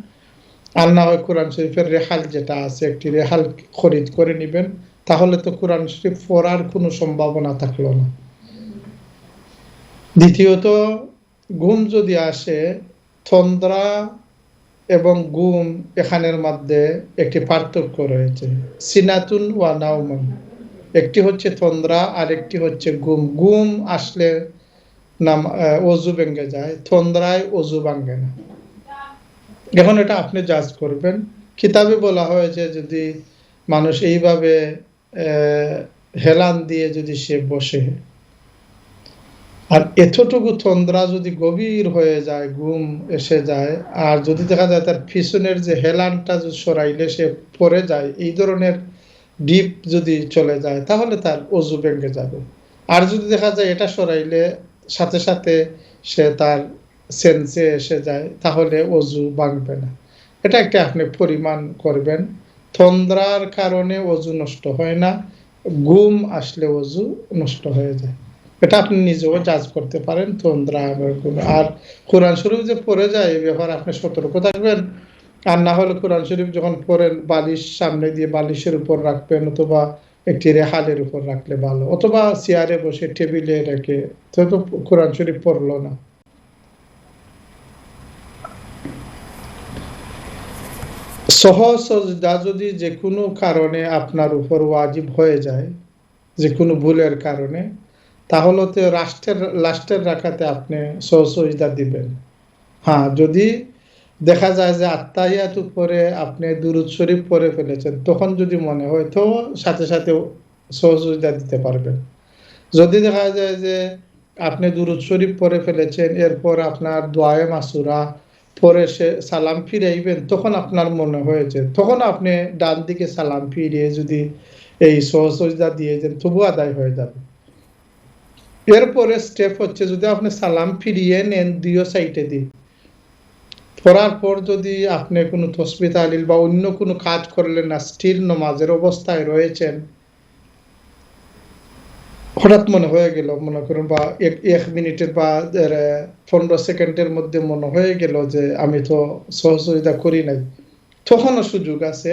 আর না হয় কোরআন শরীফের রেহাল যেটা আছে একটি রেহাল খরিদ করে নেবেন, তাহলে তো কোরআন শরীফ পড়ার কোনো সম্ভাবনা থাকলো না। দ্বিতীয়ত, ঘুম যদি আসে, তন্দ্রা এবং ঘুম এখানের মধ্যে একটি পার্থক্য রয়েছে, সিনাতুন ওয়া নাউমান। একটি হচ্ছে তন্দ্রা আর একটি হচ্ছে ঘুম। ঘুম আসলে অজু ভেঙে যায়, তন্দ্রায় অজু ভাঙে না। এখন এটা আপনি জাজ করবেন। কিতাবে বলা হয়েছে যদি মানুষ এইভাবে হেলান দিয়ে যদি সে বসে, আর এতটুকু তন্দ্রা যদি গভীর হয়ে যায়, ঘুম এসে যায়, আর যদি দেখা যায় তার পিছনের যে হেলানটা সরাইলে সে পড়ে যায়, এই ধরনের ডিপ যদি চলে যায়, তাহলে তার অজু ভেঙে যাবে। আর যদি দেখা যায় এটা সরাইলে সাথে সাথে সে তার সেন্সে এসে যায়, তাহলে অজু ভাঙবে না। এটা একটা আপনি পরিমাণ করবেন। তন্দ্রার কারণে অজু নষ্ট হয় না, ঘুম আসলে অজু নষ্ট হয়ে যায়। এটা আপনি নিজেও জাজ করতে পারেন তন্দ্রা এবং ঘুম। আর কোরআন শরীফ যে পড়ে যায় এই ব্যাপারে আপনি সতর্ক থাকবেন। আর না হলে কোরআন শরীফ যখন পড়েন বালিশ সামনে দিয়ে বালিশের উপর রাখবেন, অথবা একটি রেহালের উপর রাখলে ভালো, অথবা চেয়ারে বসে টেবিলে রেখে, তো কোরআন শরীফ পড়লো না। সহজ সজদা যদি যে কোনো কারণে আপনার উপর ওয়াজিব হয়ে যায়, যে কোনো ভুলের কারণে, তাহলে তো লাস্টের রাকাতে আপনি সহজ সজদা দিবেন। হ্যাঁ, যদি দেখা যায় যে আত্তাহিয়াত উপরে আপনি দুরূদ শরীফ পড়ে ফেলেছেন, তখন যদি মনে হয় তো সাথে সাথে সহজ সজদা দিতে পারবেন। যদি দেখা যায় যে আপনি দুরূদ শরীফ পড়ে ফেলেছেন, এরপর আপনার দোয়ায়ে মাসুরা পরে সে সালাম ফিরাইবেন, তখন আপনার মনে হয়েছে, তখন আপনি ডান দিকে সালাম ফিরিয়ে যদি এই সহজ সজদা দিয়ে দেন, তবু আদায় হয়ে যাবে। এরপরে স্টেপ হচ্ছে, যদি আপনি সালাম ফিরিয়ে নেন দুই সাইডে দিয়ে, পড়ার পর যদি আপনি কোনো তাসবিহ তাহলিল বা অন্য কোনো কাজ করলেন না, স্টিল নামাজের অবস্থায় রয়েছেন, হঠাৎ মনে হয়ে গেল, মনে করুন বা এক মিনিটের বা 15 সেকেন্ডের মধ্যে মনে হয়ে গেল যে আমি তো সহজ সজদা করি নাই, তখনও সুযোগ আছে,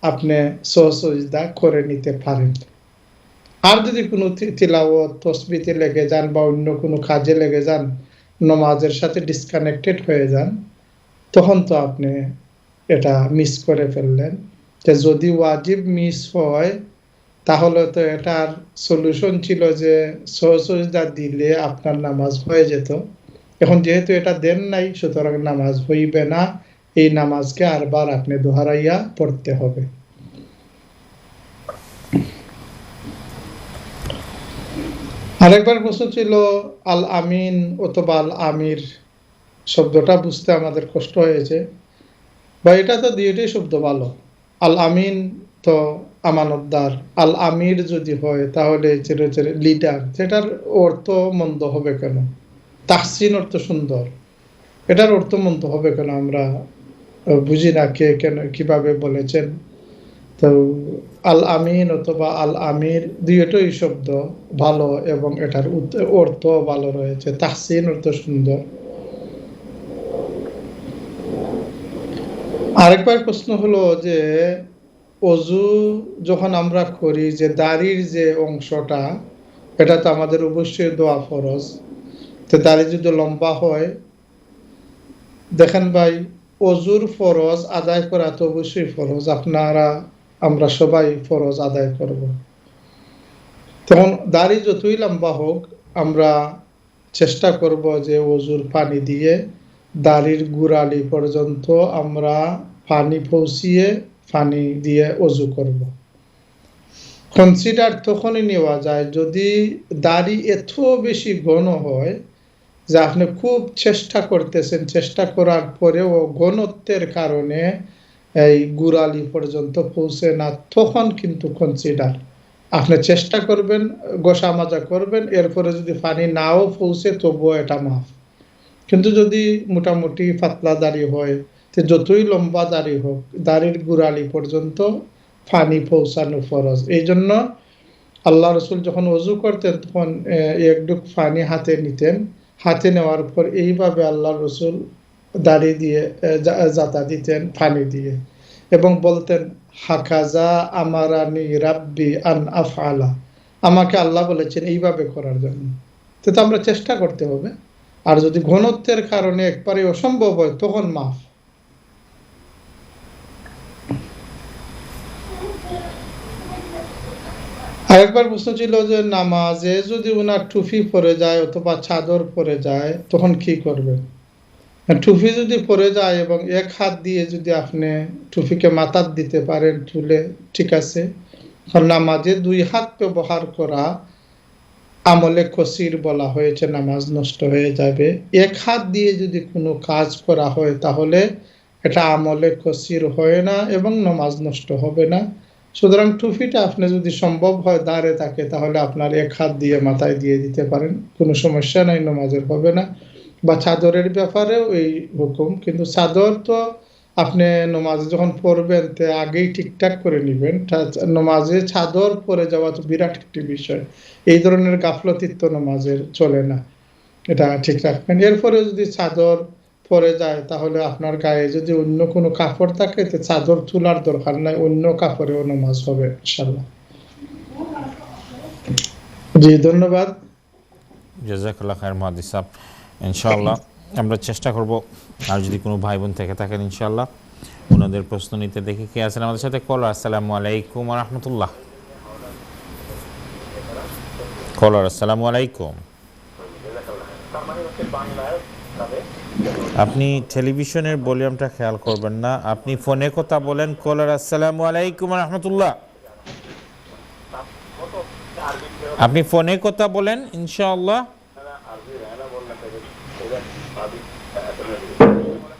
আপনি সহজ সজদা করে নিতে পারেন। আর যদি কোনো তিলাওয়াত তাসবিহতে লেগে যান বা অন্য কোনো কাজে লেগে যান, নামাজের সাথে ডিসকানেক্টেড হয়ে যান, তখন তো আপনি এটা মিস করে ফেললেন। যে যদি ওয়াজিব মিস হয়, তাহলে তো এটার সলিউশন ছিল যে সহজ সজদা দিলে আপনার নামাজ হয়ে যেত। এখন যেহেতু এটা দেন নাই, সুতরাং নামাজ হইবে না। এই নামাজকে আরবার আপনি দোহারাইয়া পড়তে হবে। আরেকবার প্রশ্ন ছিল আল আমিন অথবা আল আমির শব্দটা বুঝতে আমাদের কষ্ট হয়েছে, বা এটা তো দুইটাই শব্দ ভালো। আল আমিন তো আমানতদার, আল আমির যদি হয় তাহলে লিডার, যেটার অর্থ মন্দ হবে কেন? তাহসিন অর্থ সুন্দর, এটার অর্থ মন্দ হবে কেন? আমরা বুঝি না কে কেন কিভাবে বলেছেন। তো আল আমিন অথবা আল আমির দুইটাই শব্দ ভালো এবং এটার অর্থ ভালো রয়েছে। তাহসিন অর্থ সুন্দর। আরেকবার প্রশ্ন হলো যে অজু যখন আমরা করি, যে দাড়ির যে অংশটা, এটা তো আমাদের অবশ্যই দোয়া ফরজ। তো দাড়ি যদি লম্বা হয়, দেখেন ভাই, অজুর ফরজ আদায় করা তো অবশ্যই ফরজ, আমরা সবাই ফরজ আদায় করব। তখন দাড়ি যতই লম্বা হোক, আমরা চেষ্টা করব যে অজুর পানি দিয়ে দাড়ির গোড়ালি পর্যন্ত আমরা পানি পৌঁছিয়ে পানি দিয়ে অজু করব। কনসিডার তখনই নেওয়া যায় যদি দাড়ি এত বেশি ঘন হয় যে আপনি খুব চেষ্টা করতেছেন, চেষ্টা করার পরেও ঘনত্বের কারণে এই গোড়ালি পর্যন্ত পৌঁছে না, তখন কিন্তু কনসিডার আপনি চেষ্টা করবেন, গোসা মাজা করবেন, এরপরে যদি পানি নাও পৌঁছে তবুও এটা মাফ। কিন্তু যদি মোটামুটি পাতলা দাড়ি হয়, তো যতই লম্বা দাড়ি হোক, দাড়ির গোড়ালি পর্যন্ত পানি পৌঁছানো ফরজ। এই জন্য আল্লাহ রসুল যখন ওযু করতেন তখন এক ডুক পানি হাতে নিতেন, হাতে নেওয়ার পর এইভাবে আল্লাহ রসুল দাঁড়িয়ে দিয়ে জাতা দিতেন পানি দিয়ে এবং বলতেন হাকাজা আমারানি রাব্বি আন আফআলা, আমাকে আল্লাহ বলেছেন এইভাবে করার জন্য। তো আমরা চেষ্টা করতে হবে, আর যদি ঘনত্বের কারণে একবারে অসম্ভব হয় তখন মাফ। আরেকবার প্রশ্ন ছিল যে নামাজে যদি ওনার টুপি পরে যায় অথবা চাদর পরে যায় তখন কি করবেন? টুপি যদি পরে যায় এবং এক হাত দিয়ে যদি আপনি টুপিকে মাথার দিতে পারেন তুলে, ঠিক আছে। নামাজে দুই হাত ব্যবহার করা আমলে কসির বলা হয়েছে, নামাজ নষ্ট হয়ে যাবে। এক হাত দিয়ে যদি কোনো কাজ করা হয় তাহলে এটা আমলে কসির হয় না এবং নামাজ নষ্ট হবে না। সুতরাং টুপিটা আপনি যদি সম্ভব হয় দাঁড়ে থাকে তাহলে আপনার এক হাত দিয়ে মাথায় দিয়ে দিতে পারেন, কোনো সমস্যা নাই, নামাজের হবে না। বা চাদরের ব্যাপারেও এই হুকুম, কিন্তু চাদর তো আপনি নামাজে যখন পড়বেন তে আগেই ঠিকঠাক করে নেবেন। নামাজে চাদর পরে যাওয়া তো বিরাট একটি বিষয়, এই ধরনের গাফলতিত্ব নামাজের চলে না, এটা ঠিক রাখবেন। এরপরে যদি চাদর পরে যায় তাহলে আপনার গায়ে যদি অন্য কোনো কাপড় থাকে তো চাদর তোলার দরকার নাই, অন্য কাপড়েও নামাজ হবে ইনশাআল্লাহ। জি ধন্যবাদ, জাযাকাল্লাহ খায়ের মুহাদ্দিস সাহেব। ইনশাআল্লাহ আমরা চেষ্টা করব, আর যদি কোনো ভাই বোন থেকে থাকেন ইনশাআল্লাহ ওনাদের প্রশ্ন নিতে। দেখি কে আছেন আমাদের সাথে। কলার, আসসালামু আলাইকুম ওয়া রাহমাতুল্লাহ। কলার, আসসালামু আলাইকুম। আপনি টেলিভিশনের ভলিউমটা খেয়াল করবেন না, আপনি ফোনে কথা বলেন। কলার, আসসালামু আলাইকুম ওয়া রাহমাতুল্লাহ। আপনি ফোনে কথা বলেন ইনশাআল্লাহ।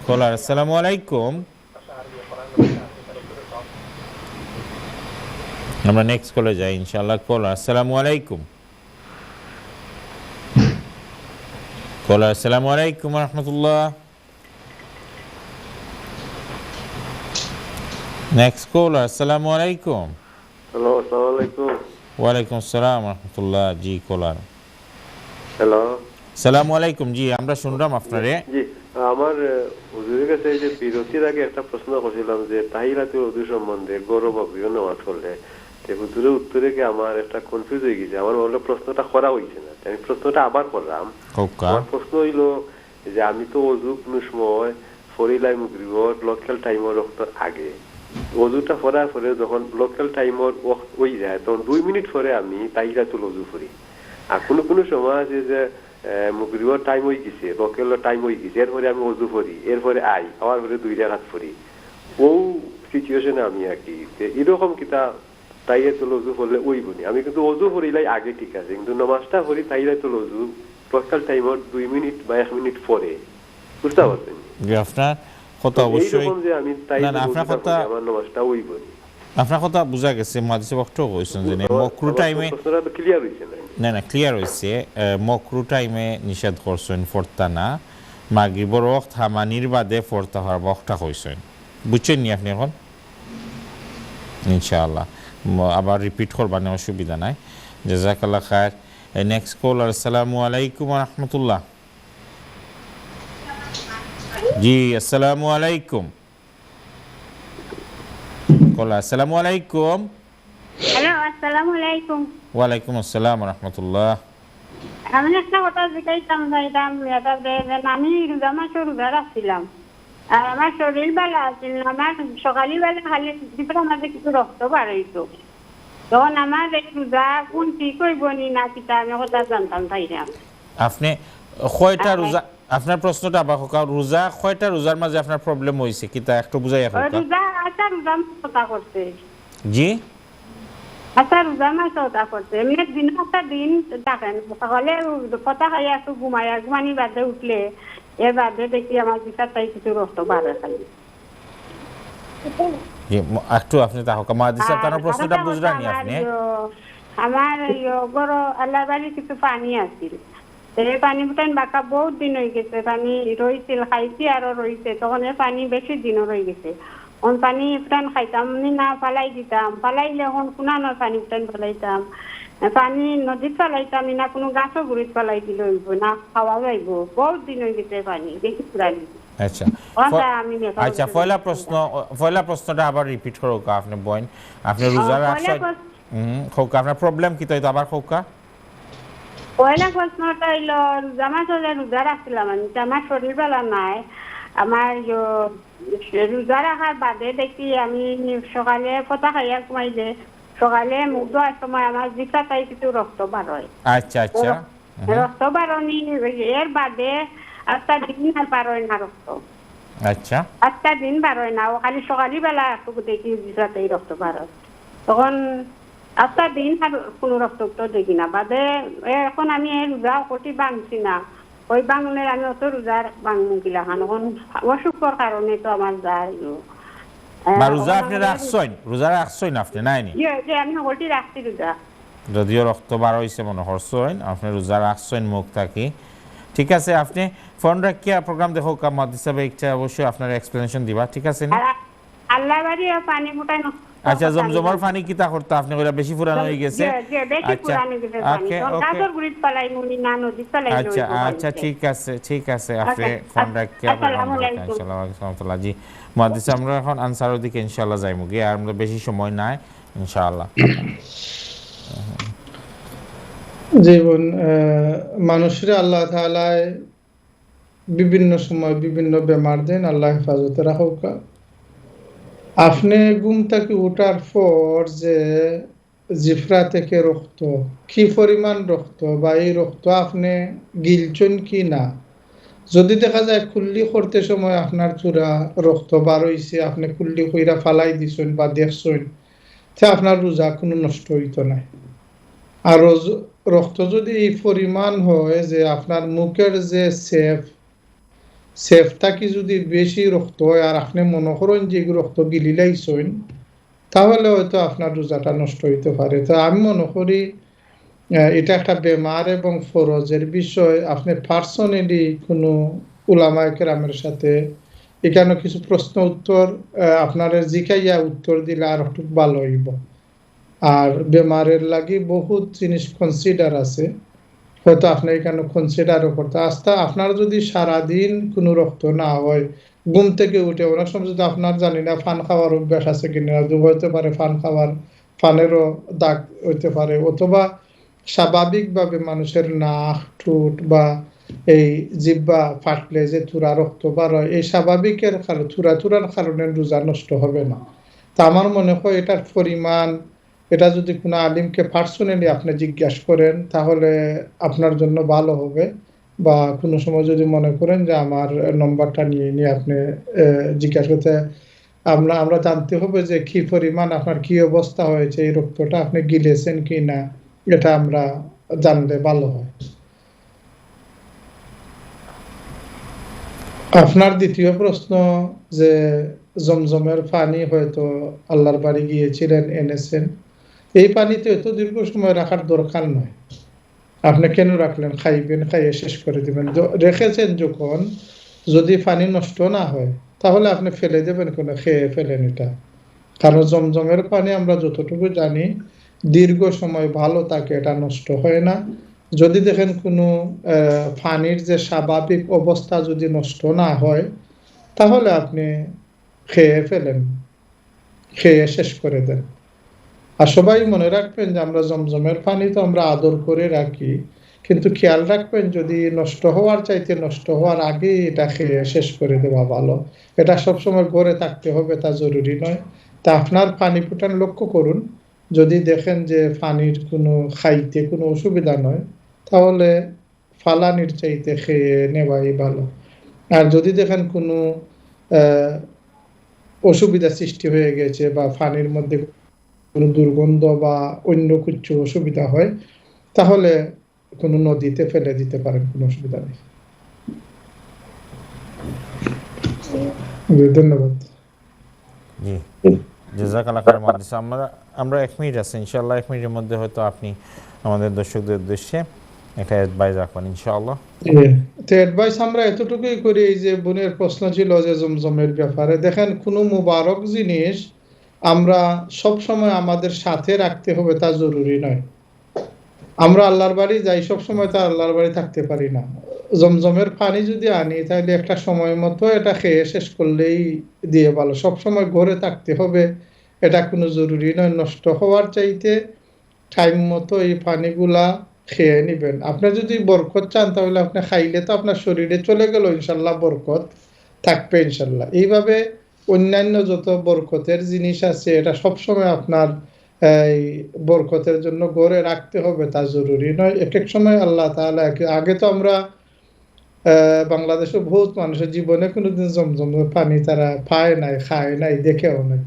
কলার, আসসালামু আলাইকুম। আমরা নেক্সট কলে যাই ইনশাআল্লাহ। কলার, আসসালামু আলাইকুম। কলার, আসসালামু আলাইকুম ওয়া রাহমাতুল্লাহ। নেক্সট কলার, আসসালামু আলাইকুম। হ্যালো, আসসালামু আলাইকুম। ওয়ালাইকুম আসসালাম ওয়া রাহমাতুল্লাহ। জি কলার। হ্যালো, আসসালামু আলাইকুম। জি আমরা শুনলাম আপনারে। জি আমার হুজুরের কাছে এই যে বিরতির আগে একটা প্রশ্ন করছিলাম যে তাহিয়াতুল ওযু সম্বন্ধে গৌরব বিভিন্ন নামাজ পড়লে, হুজুরের উত্তরে কি আমার একটা কনফিউজ হয়ে গেছে, আমার বললো প্রশ্নটা করা হয়েছে না, আমি প্রশ্নটা আবার করলাম। আমার প্রশ্ন হইল যে আমি তো ওযু কোনো সময় ফরিলাই মুগরিবর লোকাল টাইমের ওয়াক্তের আগে, ওযুটা পড়ার পরে যখন লোকাল টাইমের ওয়াক্ত হয়ে যায় তখন 2 মিনিট পরে আমি তাহিয়াতুল ওযু করি। আর কোনো কোনো সময় আছে যে মুগরিবর টাইম হয়ে গেছে, লোকাল টাইম হয়ে গেছে, এরপরে আমি ওযু করি, এরপরে আবার পরে 2 রাকাত পড়ি। ও সিচুয়েশনে আমি আর কি এরকম কিতা তাহিয়াতুল ওযু পড়লে ওইবনি। আমি কিন্তু ওযু পড়িলাই আগে ঠিক আছে, কিন্তু নামাজটা পড়ি তাহিয়াতুল ওযু লোকাল টাইমের 2 মিনিট বা 1 মিনিট পরে। বুঝতে পারছেন? জি আপনার কথা অবশ্যই, যে আমি আপনার কথা আমার নামাজটা ওইবনি। আপনার কথা বোঝা গেছে। মুহাদ্দিস বক্তব্য কইছেন যে মকরু টাইমে ক্লিয়ার হইছে না। না ক্লিয়ার হইছে। মকরু টাইমে নিষেধ করছেন ফরতা না, মাগরিবর ওয়াক্ত হামানির বাদে ফরতা হওয়ার ওয়াক্তটা কইছেন। বুঝছেন নি আপনি এখন? ইনশাআল্লাহ আবার রিপিট করবার অসুবিধা নাই। জাযাকাল্লাহ খায়ের। নেক্সট কলার, আসসালামু আলাইকুম ওয়া রাহমাতুল্লাহ। জি আসসালামু আলাইকুম। কলার, আসসালামু আলাইকুম। হ্যালো, আসসালামু আলাইকুম। ওয়ালাইকুম আসসালাম ওয়া রাহমাতুল্লাহ। আমি একটা কথা জিজ্ঞাসা চাইতাম, আমি রোজা মাসে রোজা রাখছিলাম, আর আমার শরীর ভালো আছিল না, আমার সকালে বেলা খালি ভিতরে মাঝে কিছু রক্ত বাড়াইতো, তখন আমার এই রোজা কোন ঠিক হইব নি না কিতা আমি কথা জানতাম চাইতাম। আপনি কয়টা রোজা, আপনার প্রশ্নটা আবার রোজা কয়টা রোজার মাঝে আপনার প্রবলেম হয়েছে কিতা একটু বুঝাই এখন। রোজা আচ্ছা রোজা কথা করতে। জি আচ্ছা রোজা মাস কথা করতে, এমনি দিন একটা দিন দেখেন সকালে কথা খাই একটু ঘুমানি বাদে উঠলে এর বাদে দেখি আমার বিচার তাই কিছু রক্ত বাড়ে খালি। একটু আপনি তাহকা মুহাদ্দিস সাহেব তার প্রশ্নটা বুঝলেন নি আপনি? আমার গরো আল্লাহর বাড়ি কিছু পানি আছিল, এই পানি বুটান বাঁকা বহুত দিন হয়ে গেছে, পানি রয়েছিল খাইছি আরো রয়েছে, তখন এই পানি বেশি দিনও রয়ে গেছে, কোন পানি ফুটান খাইতাম না ফালাই দিতাম, ফালাইলে এখন কুনানোর পানি ফুটান ফালাইতাম, পানি নদীত ফালাইতাম না কোনো গাছও গুড়িত ফালাই দিলে হইব না, খাওয়া যাইব। বহুত দিন হয়ে গেছে পানি দেখি ফুরানি। আচ্ছা আচ্ছা, পয়লা প্রশ্নটা আবার রিপিট করো আপনি বইন। আপনি রোজা রাখছেন, খোকা আপনার প্রবলেম কি? তো আবার খোকা পয়লা প্রশ্নটা হইল রোজা রাখছিলাম আমি, আমার শরীর বেলা নাই। আমার রোজা রাখার বাদে দেখি আমি সকালে ফটা খাইয়া ঘুমাইলে সকালে মুখ ধোয়ার সময় আমার জিকাটাই কিছু রক্ত বার হয়। আচ্ছা আচ্ছা, রক্ত বারণি এর বাদে 8টা দিন আর বার হয় না রক্ত। আচ্ছা 8টা দিন বার হয় না, ও খালি সকালে বেলা একটু দেখি জিকাটাই রক্ত বার হয়। তখন 8টা দিন আর কোনো রক্ত দেখি না। বাদে এখন আমি রোজা কটি ভাঙছি না, ওই বাংলার আমি অত রোজার বাংলা গিলা খান এখন অসুখর কারণে তো আমার যায়। রোজা আপনি রাখছেন, রোজা রাখছেন আপনি নাইনি? যে আমি ওটি রাখছি রোজা, যদিও রক্ত বার হয়েছে মনে করছেন, আপনি রোজা রাখছেন মুখ থাকি। ঠিক আছে, আপনি ফোন রাখিয়া প্রোগ্রাম দেখো কামাদ হিসাবে একটা অবশ্যই আপনার এক্সপ্লেনেশন দিবা, ঠিক আছে নি? আল্লাহ বাড়ি পানি ফুটানো। আচ্ছা, জমজমার পানি কিতা করতে আপনি কইরা বেশি পুরানো হয়ে গেছে? আচ্ছা ওকে আচ্ছা আচ্ছা, ঠিক আছে ঠিক আছে, আপনি ফোন রাখিয়া ইনশাআল্লাহ। সালামুল্লাহ জি মুহাদ্দিস, আমরা এখন আনসারের দিকে ইনশাআল্লাহ যাইমু গিয়ে, আর আমরা বেশি সময় নাই ইনশাআল্লাহ। জীবন মানুষের আল্লাহ তাআলা বিভিন্ন সময় বিভিন্ন বেমার দেন, আল্লাহ হেফাজতে রাখুক। আপনি ঘুম থেকে ওঠার পর যে জিফরা থেকে রক্ত, কি পরিমাণ রক্ত বা এই রক্ত আপনি গিলছেন কি না, যদি দেখা যায় কুল্লি করতে সময় আপনার চূড়া রক্ত বার হইছে, আপনি কুল্লি কইরা ফালাই দিছেন বা দেখছেন, তা আপনার রোজা কোনো নষ্ট হইতো না। আর রক্ত যদি এই পরিমাণ হয় যে আপনার মুখের যে সেফটা কি যদি বেশি রক্ত হয় আর আপনি মনে করেন যে রক্ত গিলিলাইছেন, তাহলে হয়তো আপনার রোজাটা নষ্ট হইতে পারে। তো আমি মনে করি এটা একটা বেমার এবং ফরজের বিষয়। আপনি পার্সোনালি কোনো উলামায়ে কেরামের সাথে এখানে কিছু প্রশ্ন উত্তর আপনার জিকাইয়া উত্তর দিলে আর একটু ভালো হইব। আর বেমারের লাগি বহুত জিনিস কনসিডার আছে, হয়তো আপনি এখানে কনসিডারও করতে আসতে। আপনার যদি সারাদিন কোনো রক্ত না হয়, ঘুম থেকে উঠে অনেক সময় যদি আপনার জানি না ফান খাওয়ার অভ্যাস আছে কিনা, হইতে পারে ফানেরও দাগ হইতে পারে, অথবা স্বাভাবিকভাবে মানুষের নাক ঠোঁট বা এই জিহ্বা ফাটলে যে থুরা রক্ত বার হয়, এই স্বাভাবিকের কারণে থুরার কারণে রোজা নষ্ট হবে না। তা আমার মনে হয় এটার পরিমাণ, এটা যদি কোনো আলিমকে পার্সোনালি আপনি জিজ্ঞাসা করেন তাহলে আপনার জন্য ভালো হবে। বা কোনো সময় যদি মনে করেন যে আমার নম্বরটা নিয়ে আপনি জিজ্ঞাসা করতে, আমরা জানতে হবে যে কি পরিমাণ আপনার কি অবস্থা হয়েছে, এই রক্তটা আপনি গিলেছেন কি না, এটা আমরা জানলে ভালো হয়। আপনার দ্বিতীয় প্রশ্ন যে জমজমের পানি হয়তো আল্লাহর বাড়ি গিয়েছিলেন এনেছেন, এই পানিতে এত দীর্ঘ সময় রাখার দরকার নয়। আপনি কেন রাখলেন? খাইবেন, খাইয়ে শেষ করে দিবেন। রেখেছেন যখন, যদি পানি নষ্ট না হয় তাহলে আপনি ফেলে দেবেন, কোনো খেয়ে ফেলেন এটা। কারণ জমজমের পানি আমরা যতটুকু জানি দীর্ঘ সময় ভালো থাকে, এটা নষ্ট হয় না। যদি দেখেন কোনো পানির যে স্বাভাবিক অবস্থা যদি নষ্ট না হয় তাহলে আপনি খেয়ে ফেলেন, খেয়ে শেষ করে দেন। আর সবাই মনে রাখবেন যে আমরা জমজমের পানি তো আমরা আদর করে রাখি, কিন্তু খেয়াল রাখবেন যদি নষ্ট হওয়ার চাইতে নষ্ট হওয়ার আগে এটা খেয়ে শেষ করে দেওয়া ভালো। এটা সবসময় ঘরে থাকতে হবে তা জরুরি নয়। তা আপনার পানি ফুটান লক্ষ্য করুন, যদি দেখেন যে পানির কোনো খাইতে কোনো অসুবিধা নয় তাহলে ফালানির চাইতে খেয়ে নেওয়াই ভালো। আর যদি দেখেন কোনো অসুবিধা সৃষ্টি হয়ে গেছে বা পানির মধ্যে কোনো দুর্গন্ধ বা অন্য কিছু অসুবিধা হয় তাহলে কোনো নদীতে ফেলে দিতে পারেন, কোনো অসুবিধা নেই। ধন্যবাদ। জি জাযাকাল্লাহ খাইর মুহাদ্দিস। আমরা 1 মিনিট আছে ইনশাআল্লাহ, 1 মিনিটের মধ্যে হয়তো আপনি আমাদের দর্শকদের উদ্দেশ্যে এটা অ্যাডভাইস রাখবেন ইনশাআল্লাহ। তো অ্যাডভাইস আমরা এতটুকুই করি, এই যে বোনের প্রশ্ন ছিল যে জমজমের ব্যাপারে, দেখেন কোনো মুবারক জিনিস আমরা সব সময় আমাদের সাথে রাখতে হবে তা জরুরি নয়। আমরা আল্লাহর বাড়ি যাই, সব সময় তো আল্লাহর বাড়ি থাকতে পারি না। জমজমের পানি যদি আনি তাহলে একটা সময় মতো এটা খেয়ে শেষ করলেই দিয়ে ভালো। সব সময় ঘরে থাকতে হবে এটা কোনো জরুরি নয়। নষ্ট হওয়ার চাইতে টাইম মতো এই পানিগুলা খেয়ে নিবেন। আপনি যদি বরকত চান তাহলে আপনি খাইলে তো আপনার শরীরে চলে গেল, ইনশাল্লাহ বরকত থাকবে ইনশাল্লাহ। এইভাবে অন্যান্য যত বরকতের জিনিস আছে এটা সবসময় আপনার এই বরকতের জন্য গড়ে রাখতে হবে তা জরুরি নয়। এক এক সময় আল্লাহ তাআলা, আগে তো আমরা বাংলাদেশে বহুত মানুষের জীবনে কোনোদিন জমজমের পানি তারা পায় নাই, খায় নাই, দেখেও নাই।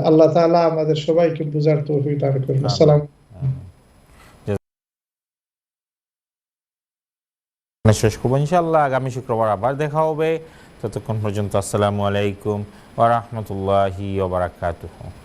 আল্লাহ তাআলা আমাদের সবাইকে বুঝার তৌফিক দান করুন। আসসালামু শেষ করবো ইনশাআল্লাহ। আগামী শুক্রবার আবার দেখা হবে। ততক্ষণ পর্যন্ত আসসালামু আলাইকুম ওয়া রাহমাতুল্লাহি ওয়া বারাকাতুহু।